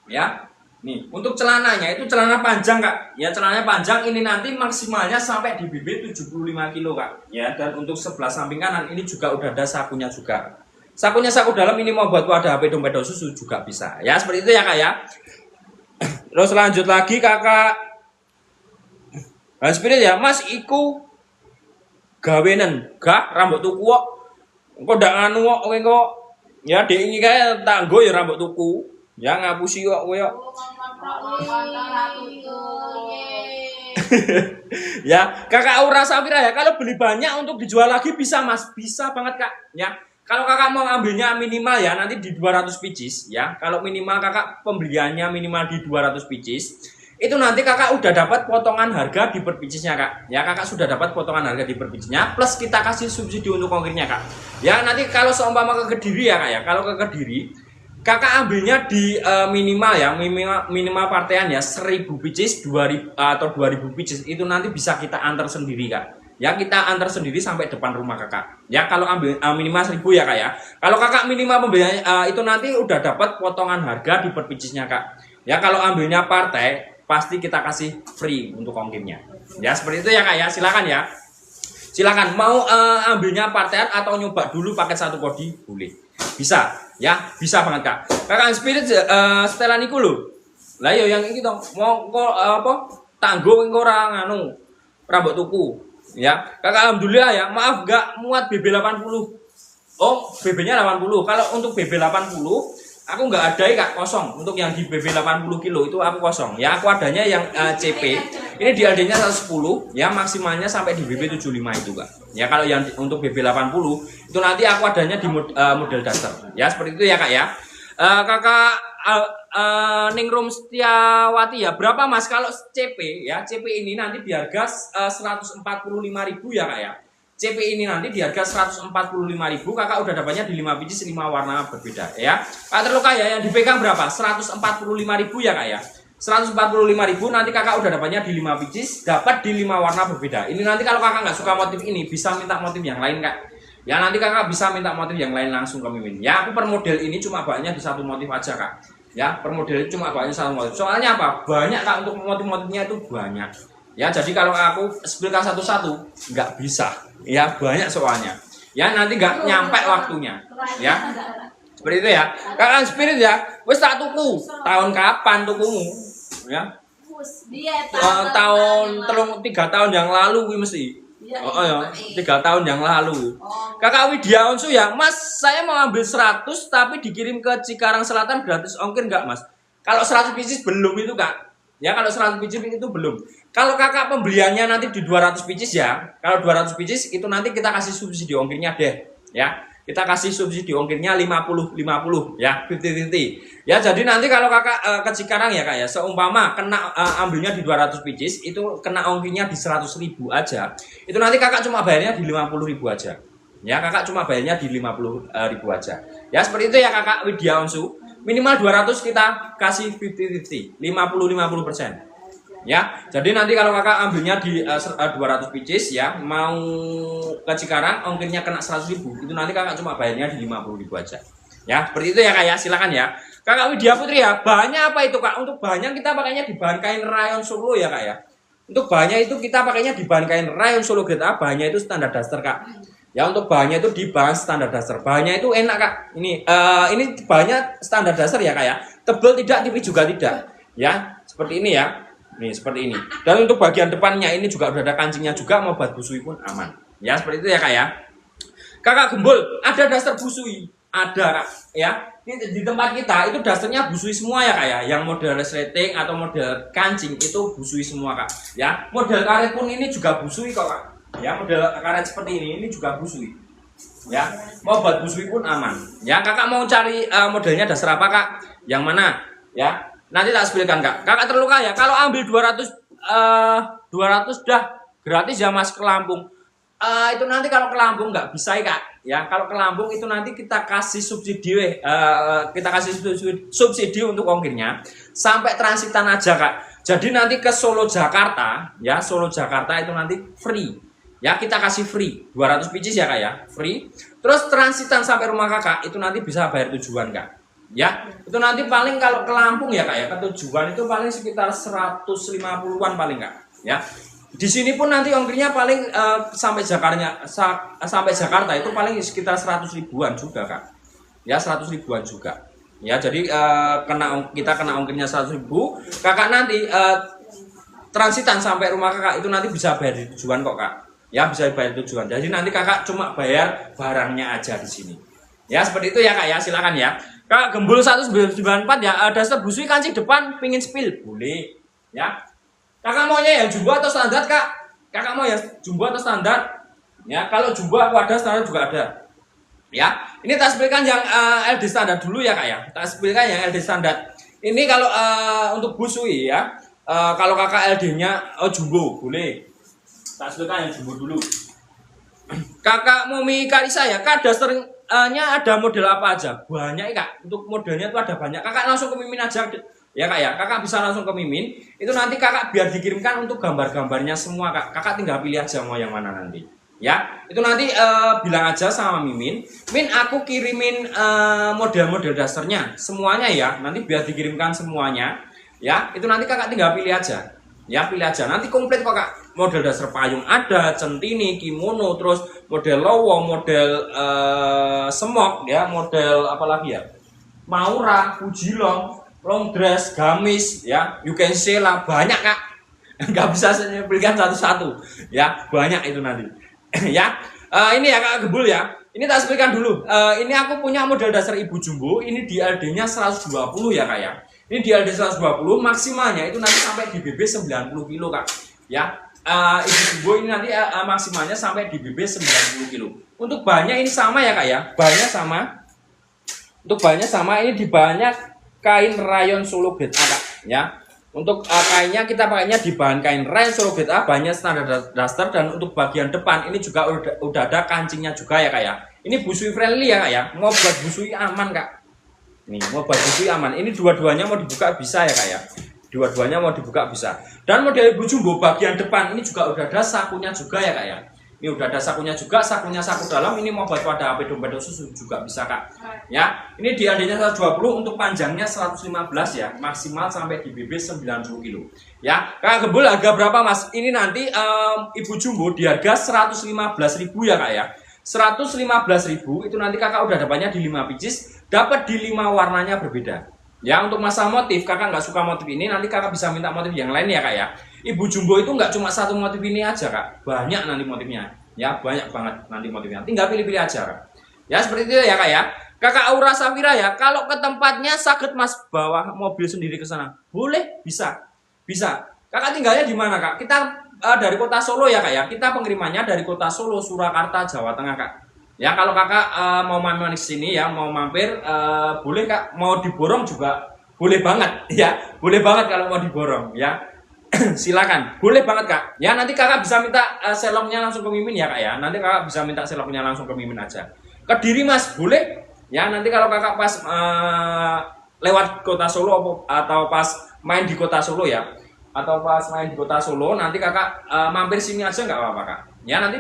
ya. Nih, untuk celananya itu celana panjang Kak. Ya, celananya panjang ini nanti maksimalnya sampai di BB 75 kilo Kak. Ya, dan untuk sebelah samping kanan ini juga udah ada sakunya juga. Sakunya saku dalam ini mau buat wadah HP dompet susu juga bisa. Ya, seperti itu ya Kak ya. Terus lanjut lagi Kakak. Nah, spirit ya, Mas iku gawenen gak rambut tuku kok. Engko ndak nganu kok kowe kok. Ya, dek iki kae tanggo ya rambut tuku. Ya ngapusi kok kowe kok. Ya, Kakak Aura Safira ya. Kalau beli banyak untuk dijual lagi bisa Mas, bisa banget Kak. Ya, kalau Kakak mau ambilnya minimal ya nanti di 200 pieces ya. Kalau minimal Kakak pembeliannya minimal di 200 pieces, itu nanti Kakak udah dapat potongan harga di per piecesnya Kak. Ya, Kakak sudah dapat potongan harga di per piecesnya plus kita kasih subsidi untuk ongkirnya Kak. Ya, nanti kalau seumpama ke Kediri ya Kak ya. Kalau ke Kediri Kakak ambilnya di minimal ya, minimal partaian ya 1000 pieces, 2000 atau 2000 pieces itu nanti bisa kita antar sendiri Kak. Ya kita antar sendiri sampai depan rumah Kakak. Ya kalau ambil minimal 1000 ya Kak ya. Kalau Kakak minimal pembelian itu nanti udah dapat potongan harga di per piecesnya Kak. Ya kalau ambilnya partai pasti kita kasih free untuk ongkirnya. Ya seperti itu ya Kak ya. Silakan ya. Silakan mau ambilnya partaian atau nyoba dulu paket satu kodi boleh. Bisa, ya, bisa banget Kak. Kakak Spirit setelan iku lho. Lah yo yang iki to, mau kok apa? Tanggo engko ora nganu rambut tuku. Ya, Kakak alhamdulillah ya, maaf gak muat BB 80. Oh, BB-nya 80. Kalau untuk BB 80 aku nggak ada ya Kak, kosong. Untuk yang di BB 80 kilo itu aku kosong. Ya, aku adanya yang CP. Ini di LD-nya 110, ya maksimalnya sampai di BB 75 itu Kak. Ya kalau yang untuk BB 80 itu nanti aku adanya di model daster. Ya seperti itu ya Kak ya. Kakak Ningrum Setiawati ya, berapa Mas kalau CP ya? CP ini nanti di harga 145.000 ya Kak ya. CP ini nanti di harga 145.000, Kakak udah dapatnya di 5 biji 5 warna berbeda ya. Pak Terluka ya yang dipegang berapa? 145.000 ya Kak ya. 145.000 nanti Kakak udah dapatnya di 5 biji, dapat di 5 warna berbeda. Ini nanti kalau Kakak nggak suka motif ini bisa minta motif yang lain Kak. Ya nanti Kakak bisa minta motif yang lain langsung ke Mimin. Ya aku per model ini cuma bahannya di satu motif aja Kak. Ya per model ini cuma bahannya satu motif. Soalnya apa? Banyak Kak untuk motif-motifnya itu banyak. Ya jadi kalau aku spillkan satu-satu nggak bisa. Ya banyak soalnya. Ya nanti nggak nyampe waktunya. Ya seperti itu ya. Kakak Spirit ya. Wes tak tuku. Tahun kapan tukumu? Ya. Tahun 3 tahun yang lalu mesti. Oh ya, 3 tahun yang lalu. Kakak Widya Onsu ya, Mas, saya mau ambil 100 tapi dikirim ke Cikarang Selatan gratis ongkir nggak Mas? Kalau 100 pieces belum itu Kak. Ya kalau 100 pieces itu belum. Kalau Kakak pembeliannya nanti di 200 pieces ya. Kalau 200 pieces itu nanti kita kasih subsidi ongkirnya deh, ya. Kita kasih subsidi ongkirnya 50 ya, 50-50. Ya, jadi nanti kalau Kakak ke Cikarang ya Kak ya, seumpama kena ambilnya di 200 pieces itu kena ongkirnya di 100.000 aja. Itu nanti Kakak cuma bayarnya di 50.000 aja. Ya, Kakak cuma bayarnya di 50.000 aja. Ya, seperti itu ya Kakak Widya Onsu. Minimal 200 kita kasih 50-50, 50% ya. Jadi nanti kalau Kakak ambilnya di 200 pieces ya, mau ke Cikarang ongkirnya kena 100.000, itu nanti Kakak cuma bayarnya di 50.000 aja. Ya, seperti itu ya Kak ya, silakan ya. Kakak Widya Putri ya, bahannya apa itu Kak? Untuk bahannya kita pakainya di bahan kain rayon Solo ya Kak ya. Untuk bahannya itu kita pakainya di bahan kain rayon Solo Grade A, bahannya itu standar daster Kak. Ya untuk bahannya itu di bahan standar dasar. Bahannya itu enak kak. Ini bahannya standar dasar ya kak ya. Tebal tidak, tipis juga tidak. Ya seperti ini ya. Nih seperti ini. Dan untuk bagian depannya ini juga udah ada kancingnya juga. Mau buat busui pun aman. Ya seperti itu ya kak ya. Kakak Gembul, ada dasar busui. Ada kak. Ya. Ini di tempat kita itu dasarnya busui semua ya kak ya. Yang model resleting atau model kancing itu busui semua kak. Ya. Model karet pun ini juga busui kok kak. Ya model karet seperti ini juga busui. Ya mau buat busui pun aman. Ya kakak mau cari modelnya dasar apa kak? Yang mana? Ya nanti tak sebutkan kak. Kakak terluka ya. Kalau ambil 200 dah gratis ya mas ke Lampung. Itu nanti kalau ke Lampung nggak bisa ya kak. Ya kalau ke Lampung itu nanti kita kasih subsidi, subsidi untuk ongkirnya sampai transitan aja kak. Jadi nanti ke Solo Jakarta, ya Solo Jakarta itu nanti free. Ya kita kasih free 200 pieces ya kak ya, free. Terus transitan sampai rumah kakak itu nanti bisa bayar tujuan kak. Ya itu nanti paling kalau ke Lampung ya kak ya, ke tujuan itu paling sekitar 150-an paling kak. Ya di sini pun nanti ongkirnya paling sampai Jakarta itu paling sekitar 100 ribuan juga kak. Ya 100 ribuan juga. Ya jadi kita kena ongkirnya 100 ribu. Kakak nanti transitan sampai rumah kakak itu nanti bisa bayar di tujuan kok kak. Ya bisa bayar tujuan. Jadi nanti kakak cuma bayar barangnya aja di sini. Ya seperti itu ya kak ya, silakan ya. Kak Gembul 1994 ya, dasar busui kancing depan pingin spill boleh. Ya. Kakak maunya yang jumbo atau standar kak? Kakak mau yang jumbo atau standar? Ya kalau jumbo aku ada, standar juga ada. Ya ini tak sebutkan yang LD standar dulu ya kak ya. Tak sebutkan yang LD standar. Ini kalau untuk busui ya. Kalau kakak LD-nya jumbo boleh. Tak sebutkan yang jumbo dulu. Kakak Mumi Karisa ya, kak dasarnya ada model apa aja? Banyak kak, untuk modelnya itu ada banyak. Kakak langsung ke Mimin aja ya kak ya, kakak bisa langsung ke Mimin. Itu nanti kakak biar dikirimkan untuk gambar-gambarnya semua kak. Kakak tinggal pilih aja mau yang mana nanti. Ya, itu nanti bilang aja sama Mimin. Min aku kirimin model-model dasarnya semuanya ya. Nanti biar dikirimkan semuanya. Ya, itu nanti kakak tinggal pilih aja. Ya pilih aja, nanti komplit kok kak. Model dasar payung ada, centini, kimono, terus model lowo, model semok, ya model apa lagi ya, maura, fujilong, long dress, gamis, ya you can say lah, banyak kak. Nggak bisa saya berikan satu-satu, ya banyak itu nanti. Ya ini ya kak Gembul ya. Ini tak sebutkan dulu. Ini aku punya model dasar ibu jumbo. Ini di LD-nya 120 ya kak ya. Ini di LD 120 maksimalnya itu nanti sampai di BB 90 kilo kak. Ya ibu jumbo ini nanti maksimalnya sampai di BB 90 kilo. Untuk bahannya ini sama ya kak ya. Bahannya sama. Untuk bahannya sama. Ini di bahannya kain rayon Solo Grade A kak. Ya. Untuk kainnya kita pakainya di bahan kain rayon Solo Grade A, bahannya standar daster, dan untuk bagian depan ini juga udah ada kancingnya juga ya kak ya. Ini busui friendly ya kak ya. Mau buat busui aman kak. Nih mau buat busui aman. Ini dua-duanya mau dibuka bisa ya kak ya. Dua-duanya mau dibuka bisa. Dan model ibu jumbo bagian depan ini juga udah ada sakunya juga ya kak ya. Ini udah ada sakunya juga, sakunya saku dalam. Ini mau buat wadah HP dompet susu juga bisa kak. Ya, ini di LD-nya 120, untuk panjangnya 115 ya, maksimal sampai di BB 90 kilo. Ya, kak Gembul harga berapa mas? Ini nanti ibu jumbo di harga 115.000 ya kak ya. 115.000 itu nanti kakak udah dapatnya di 5 pieces, dapat di 5 warnanya berbeda. Ya untuk masalah motif, kakak nggak suka motif ini, nanti kakak bisa minta motif yang lain ya kak ya. Ibu jumbo itu nggak cuma satu motif ini aja kak, banyak nanti motifnya. Ya banyak banget nanti motifnya, tinggal pilih-pilih aja kak. Ya seperti itu ya kak ya. Kakak Aura Safira ya, kalau ke tempatnya sakit mas bawa mobil sendiri ke sana, boleh, bisa, bisa. Kakak tinggalnya di mana kak? Kita dari kota Solo ya kak ya, kita pengirimannya dari kota Solo, Surakarta, Jawa Tengah kak. Ya kalau kakak mau mampir ke sini ya, mau mampir boleh kak, mau diborong juga boleh banget ya, boleh banget kalau mau diborong ya. Silakan, boleh banget kak. Ya nanti kakak bisa minta seloknya langsung ke Mimin ya kak ya. Nanti kakak bisa minta seloknya langsung ke Mimin aja. Kediri mas, boleh. Ya nanti kalau kakak pas lewat kota Solo atau pas main di kota Solo ya, atau pas main di kota Solo, nanti kakak mampir sini aja nggak apa-apa kak. Ya nanti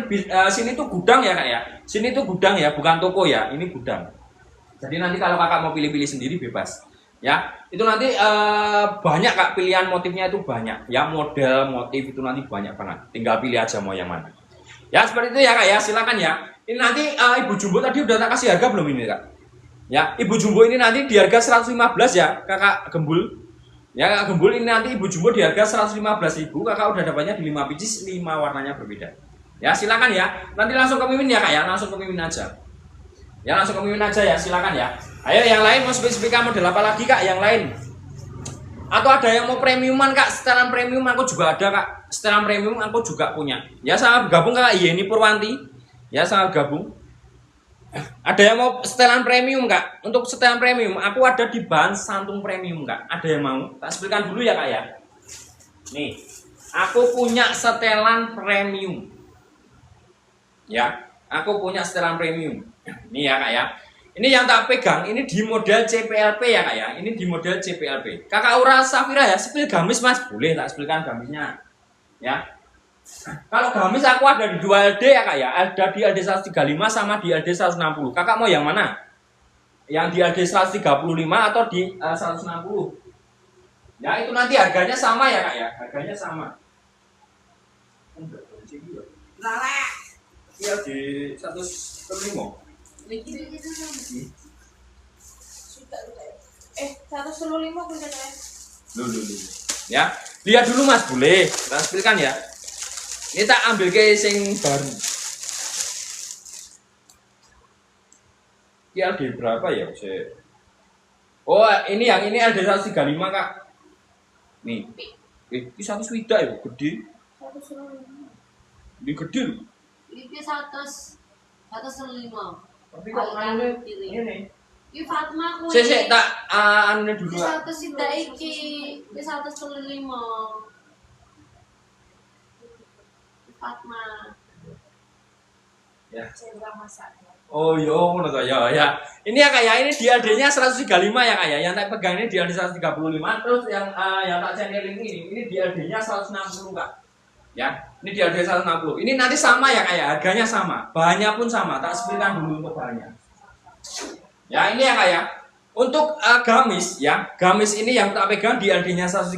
sini tuh gudang ya kak ya. Sini tuh gudang ya, bukan toko ya. Ini gudang. Jadi nanti kalau kakak mau pilih-pilih sendiri bebas. Ya itu nanti banyak kak, pilihan motifnya itu banyak. Ya model motif itu nanti banyak banget. Tinggal pilih aja mau yang mana. Ya seperti itu ya kak ya, silakan ya. Ini nanti ibu jumbo tadi udah tak kasih harga belum ini kak? Ya, ibu jumbo ini nanti di harga 115 ya kakak Gembul. Ya kakak Gembul ini nanti ibu jumbo di harga 115.000, kakak udah dapatnya di 5 pieces, 5 warnanya berbeda. Ya silakan ya, nanti langsung ke Mimin ya kak ya, langsung ke Mimin aja. Ya langsung ke Mimin aja ya, silakan ya. Ayo yang lain mau spesifik model apa lagi kak? Yang lain? Atau ada yang mau premiuman kak? Setelan premium aku juga ada kak. Setelan premium aku juga punya. Ya sama bergabung kakak Yeni Purwanti. Ya sama gabung. Ada yang mau setelan premium kak? Untuk setelan premium aku ada di bahan santung premium kak. Ada yang mau? Tak sebutkan dulu ya kak ya. Nih, aku punya setelan premium. Ya, aku punya setelan premium. Nih ya kak ya. Ini yang tak pegang, ini di model CPLP ya kak ya. Ini di model CPLP. Kakak Aura Safira ya, sepil gamis mas, boleh tak sepilkan gamisnya. Ya. Kalau gamis aku ada di 2LD ya kak ya. Ada di LD 135 sama di LD 160. Kakak mau yang mana? Yang di LD 135 atau di 160? Ya itu nanti harganya sama ya kak ya. Harganya sama. Lalek. Iya di 105. 115 punya saya. Loh. Ya, lihat dulu mas, boleh. Kita sepilkan ya. Ini tak ambil casing baru. Ini LD berapa ya? Oh, ini yang ini LD 135 kak. Nih. Ini 100 widak ya, gede. 115. Ini gede loh. Ini 105. Tapi kok ini. Ini Fatma kuwi. Sik tak anu dulu. Ini 100 sidak iki. Ini 105. Fatma. Ya. Cendera masak. Oh iya, ngono to ya. Ya. Ini ya kak ya, ini DLD-nya 135 ya kak ya. Yang tak pegang ini DLD 135, terus yang tak channeling ini DLD-nya 160 kak. Ya, ini DLD 160. Ini nanti sama ya kak ya, harganya sama, bahannya pun sama. Tak sebutkan dulu untuk bahannya. Ya, ini ya kak ya. Untuk gamis ya, gamis ini yang tak pegang DLD-nya 135.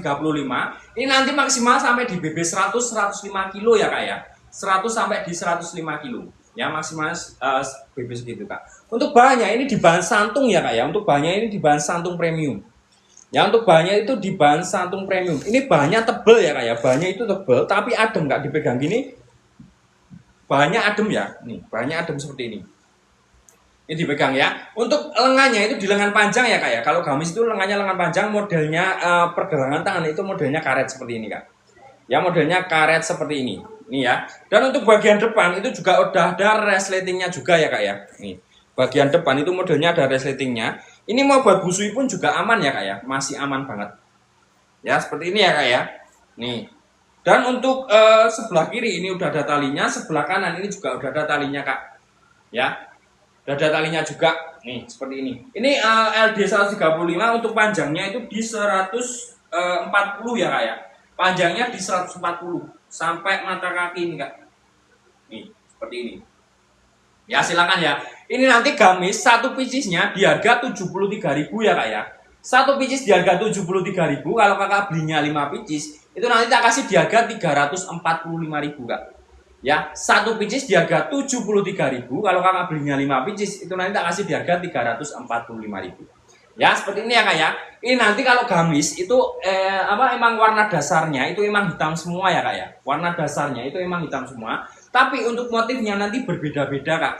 Ini nanti maksimal sampai di BB 100 105 kilo ya kak ya. 100 sampai di 105 kilo. Ya maksimal BB segitu kak. Untuk bahannya ini di bahan santung ya kak ya. Untuk bahannya ini di bahan santung premium. Ya untuk bahannya itu di bahan santung premium. Ini bahannya tebel ya kak ya. Bahannya itu tebel tapi adem kak, dipegang gini. Bahannya adem ya. Nih bahannya adem seperti ini. Ini dipegang ya. Untuk lengannya itu di lengan panjang ya kak ya. Kalau gamis itu lengannya lengan panjang, modelnya pergelangan tangan itu modelnya karet seperti ini kak. Ya modelnya karet seperti ini. Nih ya. Dan untuk bagian depan itu juga udah ada resletingnya juga ya kak ya. Nih. Bagian depan itu modelnya ada resletingnya. Ini mau buat busui pun juga aman ya kak ya. Masih aman banget. Ya seperti ini ya kak ya. Nih. Dan untuk sebelah kiri ini udah ada talinya. Sebelah kanan ini juga udah ada talinya kak. Ya. Udah ada talinya juga. Nih seperti ini. Ini LD 135 untuk panjangnya itu di 140 ya kak ya. Panjangnya di 140 sampai mata kaki ini kak. Nih seperti ini. Ya silakan ya. Ini nanti gamis satu piecesnya di harga 73.000 ya kak ya. Satu pieces di harga 73.000. Kalau kakak belinya 5 pieces itu nanti tak kasih di harga 345.000 kak. Ya satu pieces di harga 73.000. Kalau kakak belinya 5 pieces itu nanti tak kasih di harga 345.000. Ya seperti ini ya kak ya. Ini nanti kalau gamis itu emang warna dasarnya itu emang hitam semua ya kak ya. Warna dasarnya itu emang hitam semua. Tapi untuk motifnya nanti berbeda-beda kak.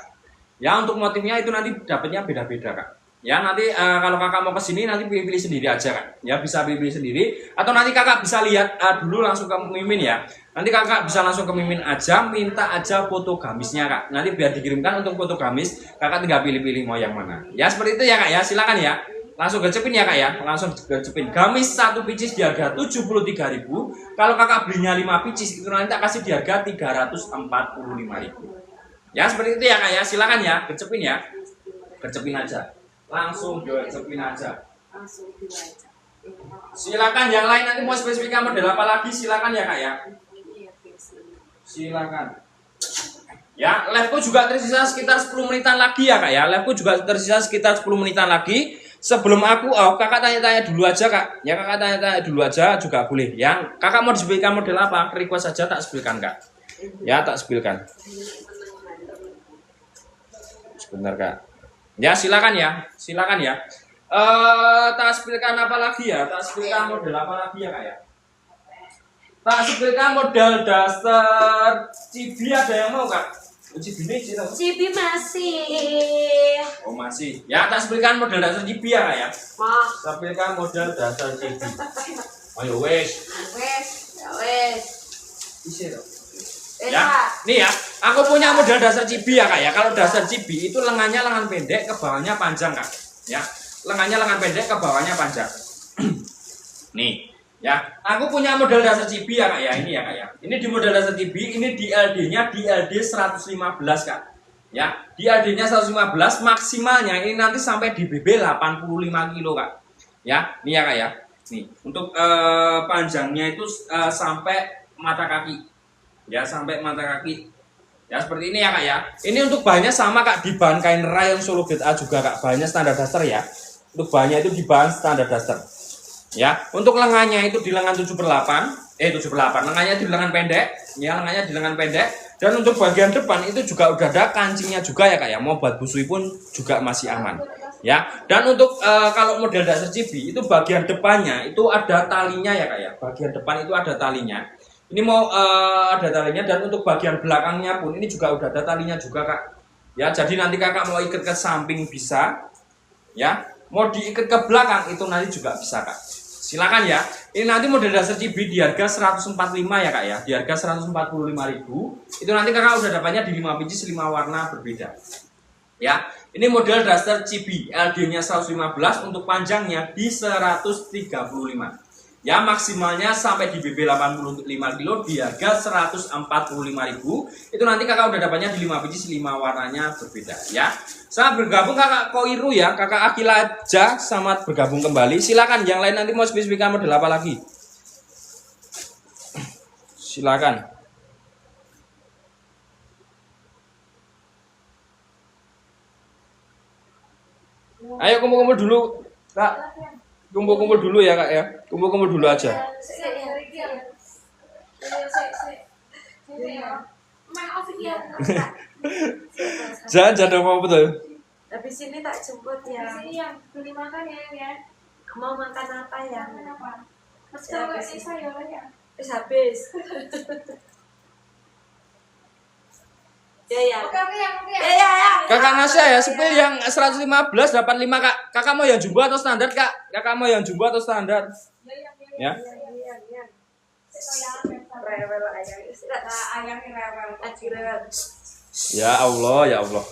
Ya untuk motifnya itu nanti dapatnya beda-beda kak. Ya nanti kalau kakak mau kesini nanti pilih-pilih sendiri aja kak. Ya bisa pilih-pilih sendiri. Atau nanti kakak bisa lihat dulu langsung ke Mimin ya. Nanti kakak bisa langsung ke Mimin aja, minta aja foto gamisnya kak. Nanti biar dikirimkan untuk foto gamis, kakak tinggal pilih-pilih mau yang mana. Ya seperti itu ya kak ya. Silakan ya. Langsung gercepin ya kak ya. Langsung gercepin. Gamis satu pieces di harga 73.000. Kalau kakak belinya 5 pieces itu nanti tak kasih di harga 345.000. Ya seperti itu ya kak ya. Silakan ya. Gercepin ya. Gercepin aja. Langsung gercepin aja. Silakan yang lain nanti mau spesifikasi model apa lagi silakan ya kak ya. Silakan. Ya, live-ku juga tersisa sekitar 10 menitan lagi ya kak ya. Live-ku juga tersisa sekitar 10 menitan lagi. Sebelum aku, kakak tanya-tanya dulu aja kak. Ya kakak tanya-tanya dulu aja juga boleh. Yang kakak mau disebutkan model apa? Request saja tak sebutkan kak. Ya, tak sepilkan. Sebentar Kak. Ya, silakan ya. Silakan ya. Tak sepilkan apa lagi ya? Tak sepilkan model apa lagi ya Kak ya? Tak sepilkan model dasar Cibi, ada yang mau Kak? Cibi ini sih. Cibi masih. Oh masih. Ya, tak sepilkan model dasar Cibi ya Kak ya? Mah. Sepilkan model dasar Cibi. Ayo wes. Ya wes. Isi dong. Ya, nih ya, aku punya model dasar Cibi ya Kak ya. Kalau dasar Cibi itu lengannya lengan pendek, ke bawahnya panjang Kak. Ya, lengannya lengan pendek, ke bawahnya panjang. Nih, ya, aku punya model dasar Cibi ya Kak ya. Ini ya Kak ya. Ini di model dasar Cibi, ini di LD-nya di LD 115 Kak. Ya, di LD-nya 115, maksimalnya ini nanti sampai di BB 85 kilo Kak. Ya, nih ya Kak ya. Nih, untuk panjangnya itu sampai mata kaki. Ya, sampai mata kaki. Ya, seperti ini ya Kak ya. Ini untuk bahannya sama Kak, di bahan kain rayon Solo Grade A juga Kak. Bahannya standar dasar ya. Untuk bahannya itu di bahan standar dasar. Ya, untuk lengannya itu di lengan 7/8. 7/8. Lengannya di lengan pendek. Ya, lengannya di lengan pendek. Dan untuk bagian depan itu juga udah ada kancingnya juga ya Kak ya. Mau buat busui pun juga masih aman. Ya, dan untuk kalau model dasar Cibi itu bagian depannya itu ada talinya ya Kak ya. Bagian depan itu ada talinya. Ini mau ada talinya, dan untuk bagian belakangnya pun ini juga udah ada talinya juga Kak. Ya, jadi nanti Kakak mau ikat ke samping bisa. Ya, mau diikat ke belakang itu nanti juga bisa Kak. Silakan ya. Ini nanti model dasar Cibi di harga 145 ya Kak ya. Di harga 145.000. Itu nanti Kakak udah dapatnya di 5 pieces 5 warna berbeda. Ya, ini model dasar Cibi, LD-nya 115, untuk panjangnya di 135. Ya, maksimalnya sampai di BB 85 kilo di harga 145.000. Itu nanti Kakak udah dapatnya di 5 pieces 5 warnanya berbeda ya. Selamat bergabung Kakak Koiru ya, Kakak Akila aja selamat bergabung kembali. Silakan yang lain nanti mau spesifikasi model apa lagi? Silakan. Ayo kumpul-kumpul dulu, Kak. Kumpul-kumpul dulu ya Kak ya. Kumpul-kumpul dulu aja. Jangan mau betul. Habis ini tak jemput ya. Habis ini yang beli makan ya. Mau makan apa ya? Habis sayur ya. Habis. Ya. Oke. Ya. Kakak Nasya ya, sepil yang 115 dapat 5 Kak. Kakak mau yang jumbo atau standar Kak? Kakak mau yang jumbo atau standar? Ya. Ya Allah, ya Allah.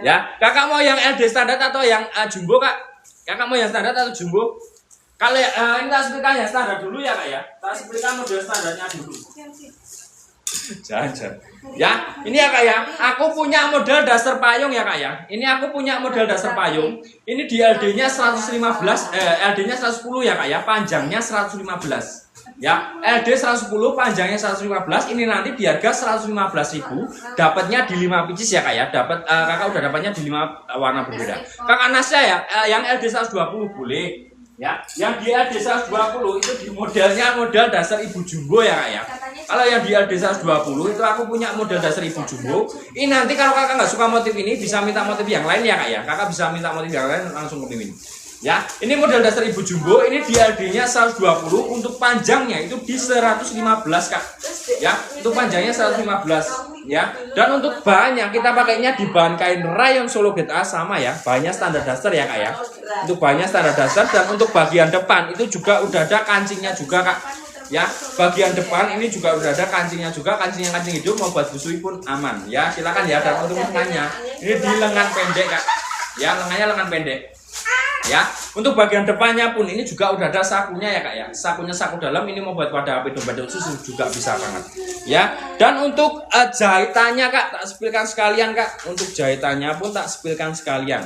Ya, Kakak mau yang LD standar atau yang jumbo Kak? Kakak mau yang standar atau jumbo? Kalau ini tak sebutkan yang standar dulu ya Kak ya. Tak sebutkan model standarnya dulu. Jangan. Ya, ini ya Kak ya. Aku punya model dasar payung ya Kak ya. Ini aku punya model dasar payung. Ini di LD-nya 115, LD-nya 110 ya Kak ya. Panjangnya 115. Ya, LD 110, panjangnya 115. Ini nanti di harga 115.000. Dapatnya di 5 pieces ya Kak ya. Dapat Kakak udah dapatnya di 5 warna berbeda. Kakak Nasya ya, yang LD 120 boleh. Ya, yang di LD 120 itu di modelnya model dasar ibu jumbo ya Kak ya. Kalau yang di LD 120 itu aku punya model dasar ibu jumbo. Ini nanti kalau Kakak nggak suka motif ini bisa minta motif yang lain ya Kak ya. Kakak bisa minta motif yang lain langsung ke Mimin. Ya, ini model dasar ibu jumbo. Ini di LD-nya 120, untuk panjangnya itu di 115 Kak. Ya, untuk panjangnya 115. Ya, dan untuk bahannya kita pakainya di bahan kain rayon Solo Grade A sama ya. Bahannya standar dasar ya Kak ya. Untuk bahannya standar dasar, dan untuk bagian depan itu juga udah ada kancingnya juga Kak. Ya, bagian depan ini juga udah ada kancingnya juga, kancing hidup, mau buat busui pun aman. Ya, silakan ya. Dan untuk lengannya ini di lengan pendek Kak. Ya, lengannya lengan pendek. Ya, untuk bagian depannya pun ini juga udah ada sakunya ya Kak ya. Sakunya saku dalam, ini mau buat wadah HP dompet susu juga bisa banget. Ya, dan untuk jahitannya Kak, tak sepilkan sekalian Kak. Untuk jahitannya pun tak sepilkan sekalian.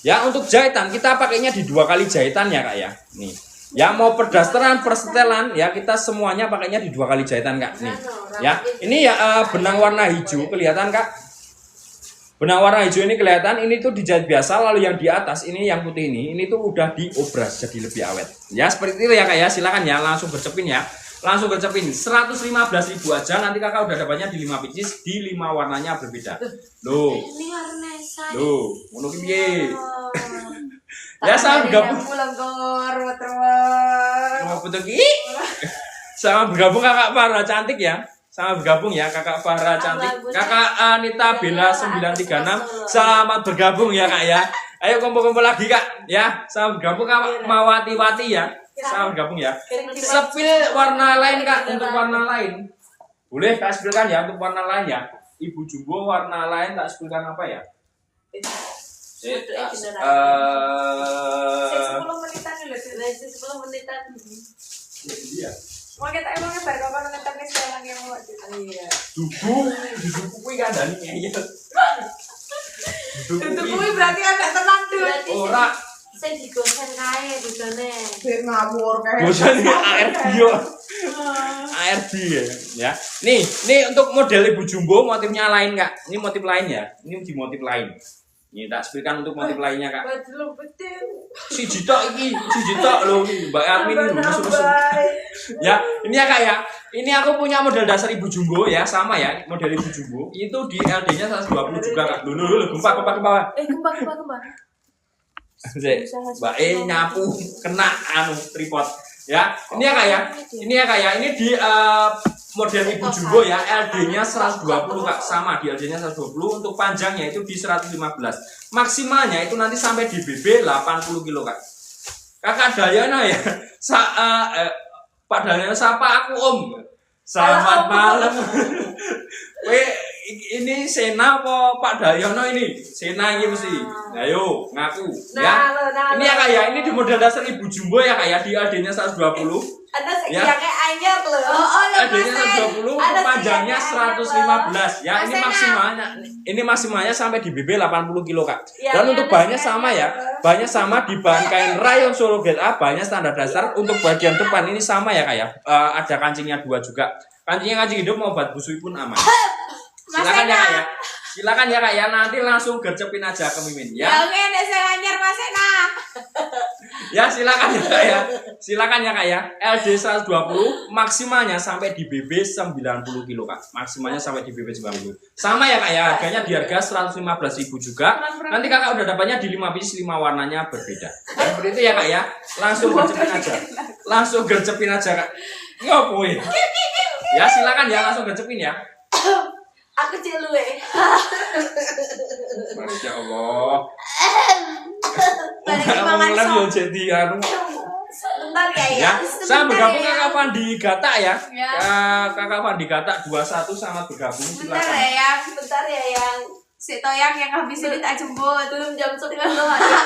Ya, untuk jahitan kita pakainya di 2 kali jahitan ya Kak ya. Nih. Ya, mau perdasteran, persetelan ya, kita semuanya pakainya di 2 kali jahitan Kak. Nih. Ya, ini ya benang warna hijau kelihatan Kak. Benang warna hijau ini kelihatan, ini tuh dijahit biasa, lalu yang di atas ini yang putih ini tuh udah diobras jadi lebih awet. Ya, seperti itu ya Kak ya. Silakan ya langsung bercepin ya. Langsung gercepin 115.000 aja, nanti kakak udah dapatnya di 5 pieces di 5 warnanya berbeda. Loh. Ini warna saya. Loh, ngono ki piye? Ya sama bergabung. Mau betul ki? Sama bergabung kakak Farah cantik ya. Sama bergabung ya kakak Farah cantik. Kakak Anita Bella 936. Selamat bergabung ya kak ya. Ayo kumpul-kumpul lagi kak ya. Sama bergabung kakak Mawati-wati ya. Sama bergabung ya. Sepil warna lain kak, untuk warna lain. Boleh kak sepilkan ya untuk warna lain ya. Ibu Jumbo warna lain tak sepilkan apa ya? 10 menitan dulu, 10 menitan. Iya. Mau kita emangnya baru kalau ngetar nih sekarang yang mau iya. Duku kuwi kandhane ngeyel. Itu kuwi berarti agak tenang tuh. Ora saya digosen kae bojone. Ben ngawur kae. bojone ARD yo. ARD ya. Nih untuk model Ibu Jumbo motifnya lain Kak. Ini motif lain ya. Ini di motif lain. Ini tak sepilkan untuk motif lainnya Kak. Baju betul. Siji tok lho Mbak Admin lho musuh-musuh. Ya, ini ya Kak ya. Ini aku punya model dasar Ibu Jumbo ya, sama ya, model Ibu Jumbo. Itu di LD-nya 120 juga Kak. Lho, gempa. Gempa. Mbak nyapu kena tripod. Ya, ini ya Kak ya. Ini di model Ibu Jumbo ya, LD-nya 120 Kak, sama di LD-nya 120. Untuk panjangnya itu di 115. Maksimalnya itu nanti sampai di BB 80 kilo Kak. Kakak Dayana ya. Pak Dayana sapa aku Om. Selamat malam. Ini Sena apa Pak Dayana ini? Sena ini mesti. Ayo ngaku ya. Ini ya Kak ya, ini di model dasar Ibu Jumbo ya Kak ya, di LD-nya 120. Ada yang kayak anyar loh. LD-nya 120, panjangnya 115 ya. Ini maksimalnya sampai di BB 80 kilo Kak. Dan untuk bahannya sama ya. Bahannya sama di bahan kain rayon Solo Grade A, bahannya standar dasar. Untuk bagian depan ini sama ya Kak ya. Ada kancingnya 2 juga. Kancingnya kancing hidup, mau buat busui pun aman. Silakan ya Kak ya. Silakan ya Kak ya, nanti langsung gercepin aja ke Mimin ya. Ya oke, nek saya anyar Mas Ena. Ya silakan ya Kak ya. Silakan ya Kak ya. LD 120 maksimalnya sampai di BB 90 kilo Kak. Maksimalnya sampai di BB 90. Sama ya Kak ya, harganya di harga 115.000 juga. Nanti Kakak udah dapatnya di 5 piece 5 warnanya berbeda. Seperti itu ya Kak ya. Langsung gercepin aja. Langsung gercepin aja Kak. Ngopoin. Ya silakan ya, langsung gercepin ya. Aku celue. Masya Allah. Balik mangan Yo jadi anu. Sebentar ya. Saya bergabung ya. Kakak Fandi Gata ya. Ya. Kakak Fandi Gata 21 sangat bergabung. Bentar Silakan. ya yang, bentar ya yang. Si Toyang yang habis ini tak jemput. Belum jam 10 aja.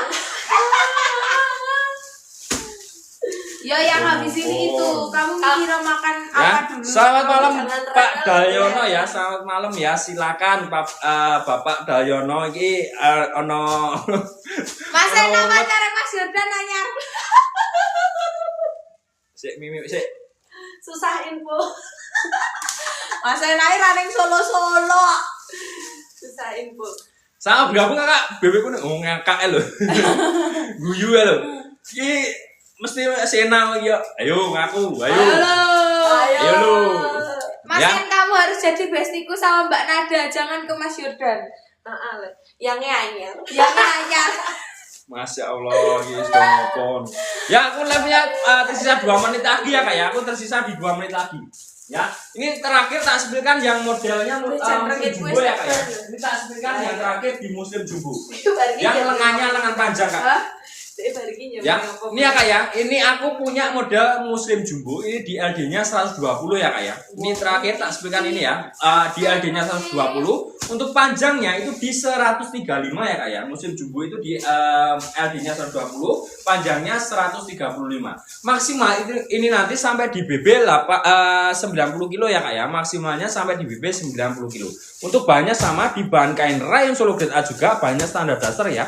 Yo yang habis ini itu, kamu kira makan apa dulu? Selamat malam Pak Dalyono ya, selamat malam ya. Silakan Bapak Dalyono iki ono Mas Ena pacar Mas Yordan anyar. Sik mimik sik. Susah info. Mas Enai raning Solo-Solo. Susah info. Sama bergabung Kakak, bebekku ngakak lho. Guyu lho. Iki mesti Sena ya. Ayo ngaku, ayo. Ayo lu. Mas Ya. Ken, kamu harus jadi bestiku sama Mbak Nada, jangan ke Mas Yordan. Yang anyar. Yang anyar. Masya Allah, ini sudah ngopon. Ya, aku live-nya tersisa 2 menit lagi ya Kak ya. Aku tersisa di 2 menit lagi. Ya, ini terakhir tak sebutkan yang modelnya Muslim Jumbo ya Kak ya. Ini tak sebutkan yang terakhir di Muslim Jumbo. Yang lengannya lengan panjang Kak. Ya, ini ya Kak ya. Ini aku punya model Muslim Jumbo. Ini di LD-nya 120 ya Kak ya. Ini terakhir tak sebutkan ini ya. Di LD-nya 120. Untuk panjangnya itu di 135 ya Kak ya. Muslim Jumbo itu di LD-nya 120, panjangnya 135. Maksimal ini nanti sampai di BB 90 kilo ya Kak ya. Maksimalnya sampai di BB 90 kilo. Untuk bahannya sama di bahan kain rayon Solo Grade A juga, bahannya standar dasar ya.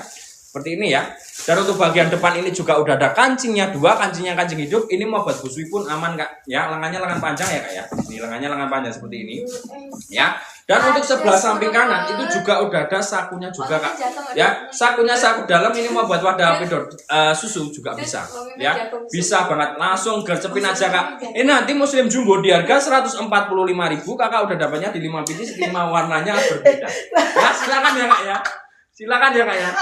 Seperti ini ya. Dan untuk bagian depan ini juga udah ada kancingnya 2, kancingnya kancing hidup. Ini mau buat busui pun aman Kak. Ya, lengannya lengan panjang ya Kak ya. Ini lengannya lengan panjang seperti ini. Ya. Dan untuk sebelah samping kanan itu juga udah ada sakunya juga Kak. Ya, sakunya saku dalam ini mau buat wadah pedot susu juga bisa. Ya, bisa banget langsung gercepin aja Kak. Ini nanti Muslim Jumbo di harga 145.000 Kakak udah dapatnya di 5 pieces 5 warnanya berbeda. Ya, silakan ya Kak ya. Silakan ya Kak ya.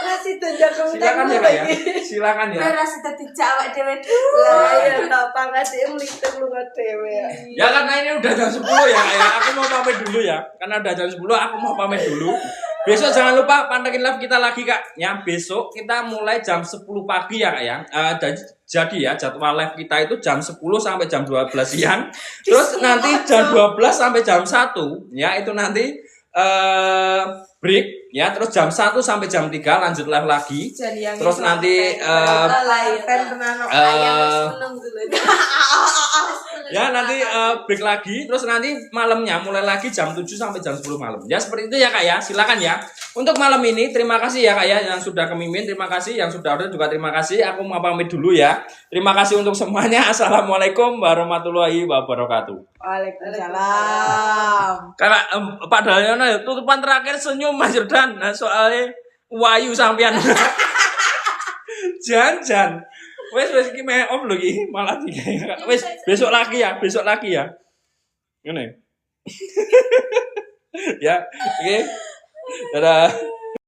Masih tunjuk Silakan ya Kak ya. Silakan ya. Berasa tadi cawak dewe dulu. Lah ya tak pangkat mlitek lunga dhewe ya. Ya karena ini udah jam 10 ya Kak ya. Aku mau pamit dulu ya. Karena udah jam 10 aku mau pamit dulu. Besok jangan lupa pantengin live kita lagi Kak. Ya, besok kita mulai jam 10 pagi ya Kak ya. Jadi ya jadwal live kita itu jam 10 sampai jam 12 siang. Terus nanti jam 12 sampai jam 1 ya itu nanti break ya, terus jam 1 sampai jam 3 lanjut live lagi. Terus nanti ya nanti break lagi, terus nanti malamnya mulai lagi jam 7 sampai jam 10 malam. Ya seperti itu ya Kak ya. Silakan ya. Untuk malam ini terima kasih ya Kak ya yang sudah kemimpin, terima kasih yang sudah order juga terima kasih. Aku mau pamit dulu ya. Terima kasih untuk semuanya. Assalamualaikum warahmatullahi wabarakatuh. Waalaikumsalam. Kakak Pak Dalyono tutupan terakhir senyum Mas Jordan. Nah, soalnya wayu sampean. Jan. Wes iki meh off lho iki, malah tiga. Wes besok lagi ya. Ngene. Ya, oke. Dadah.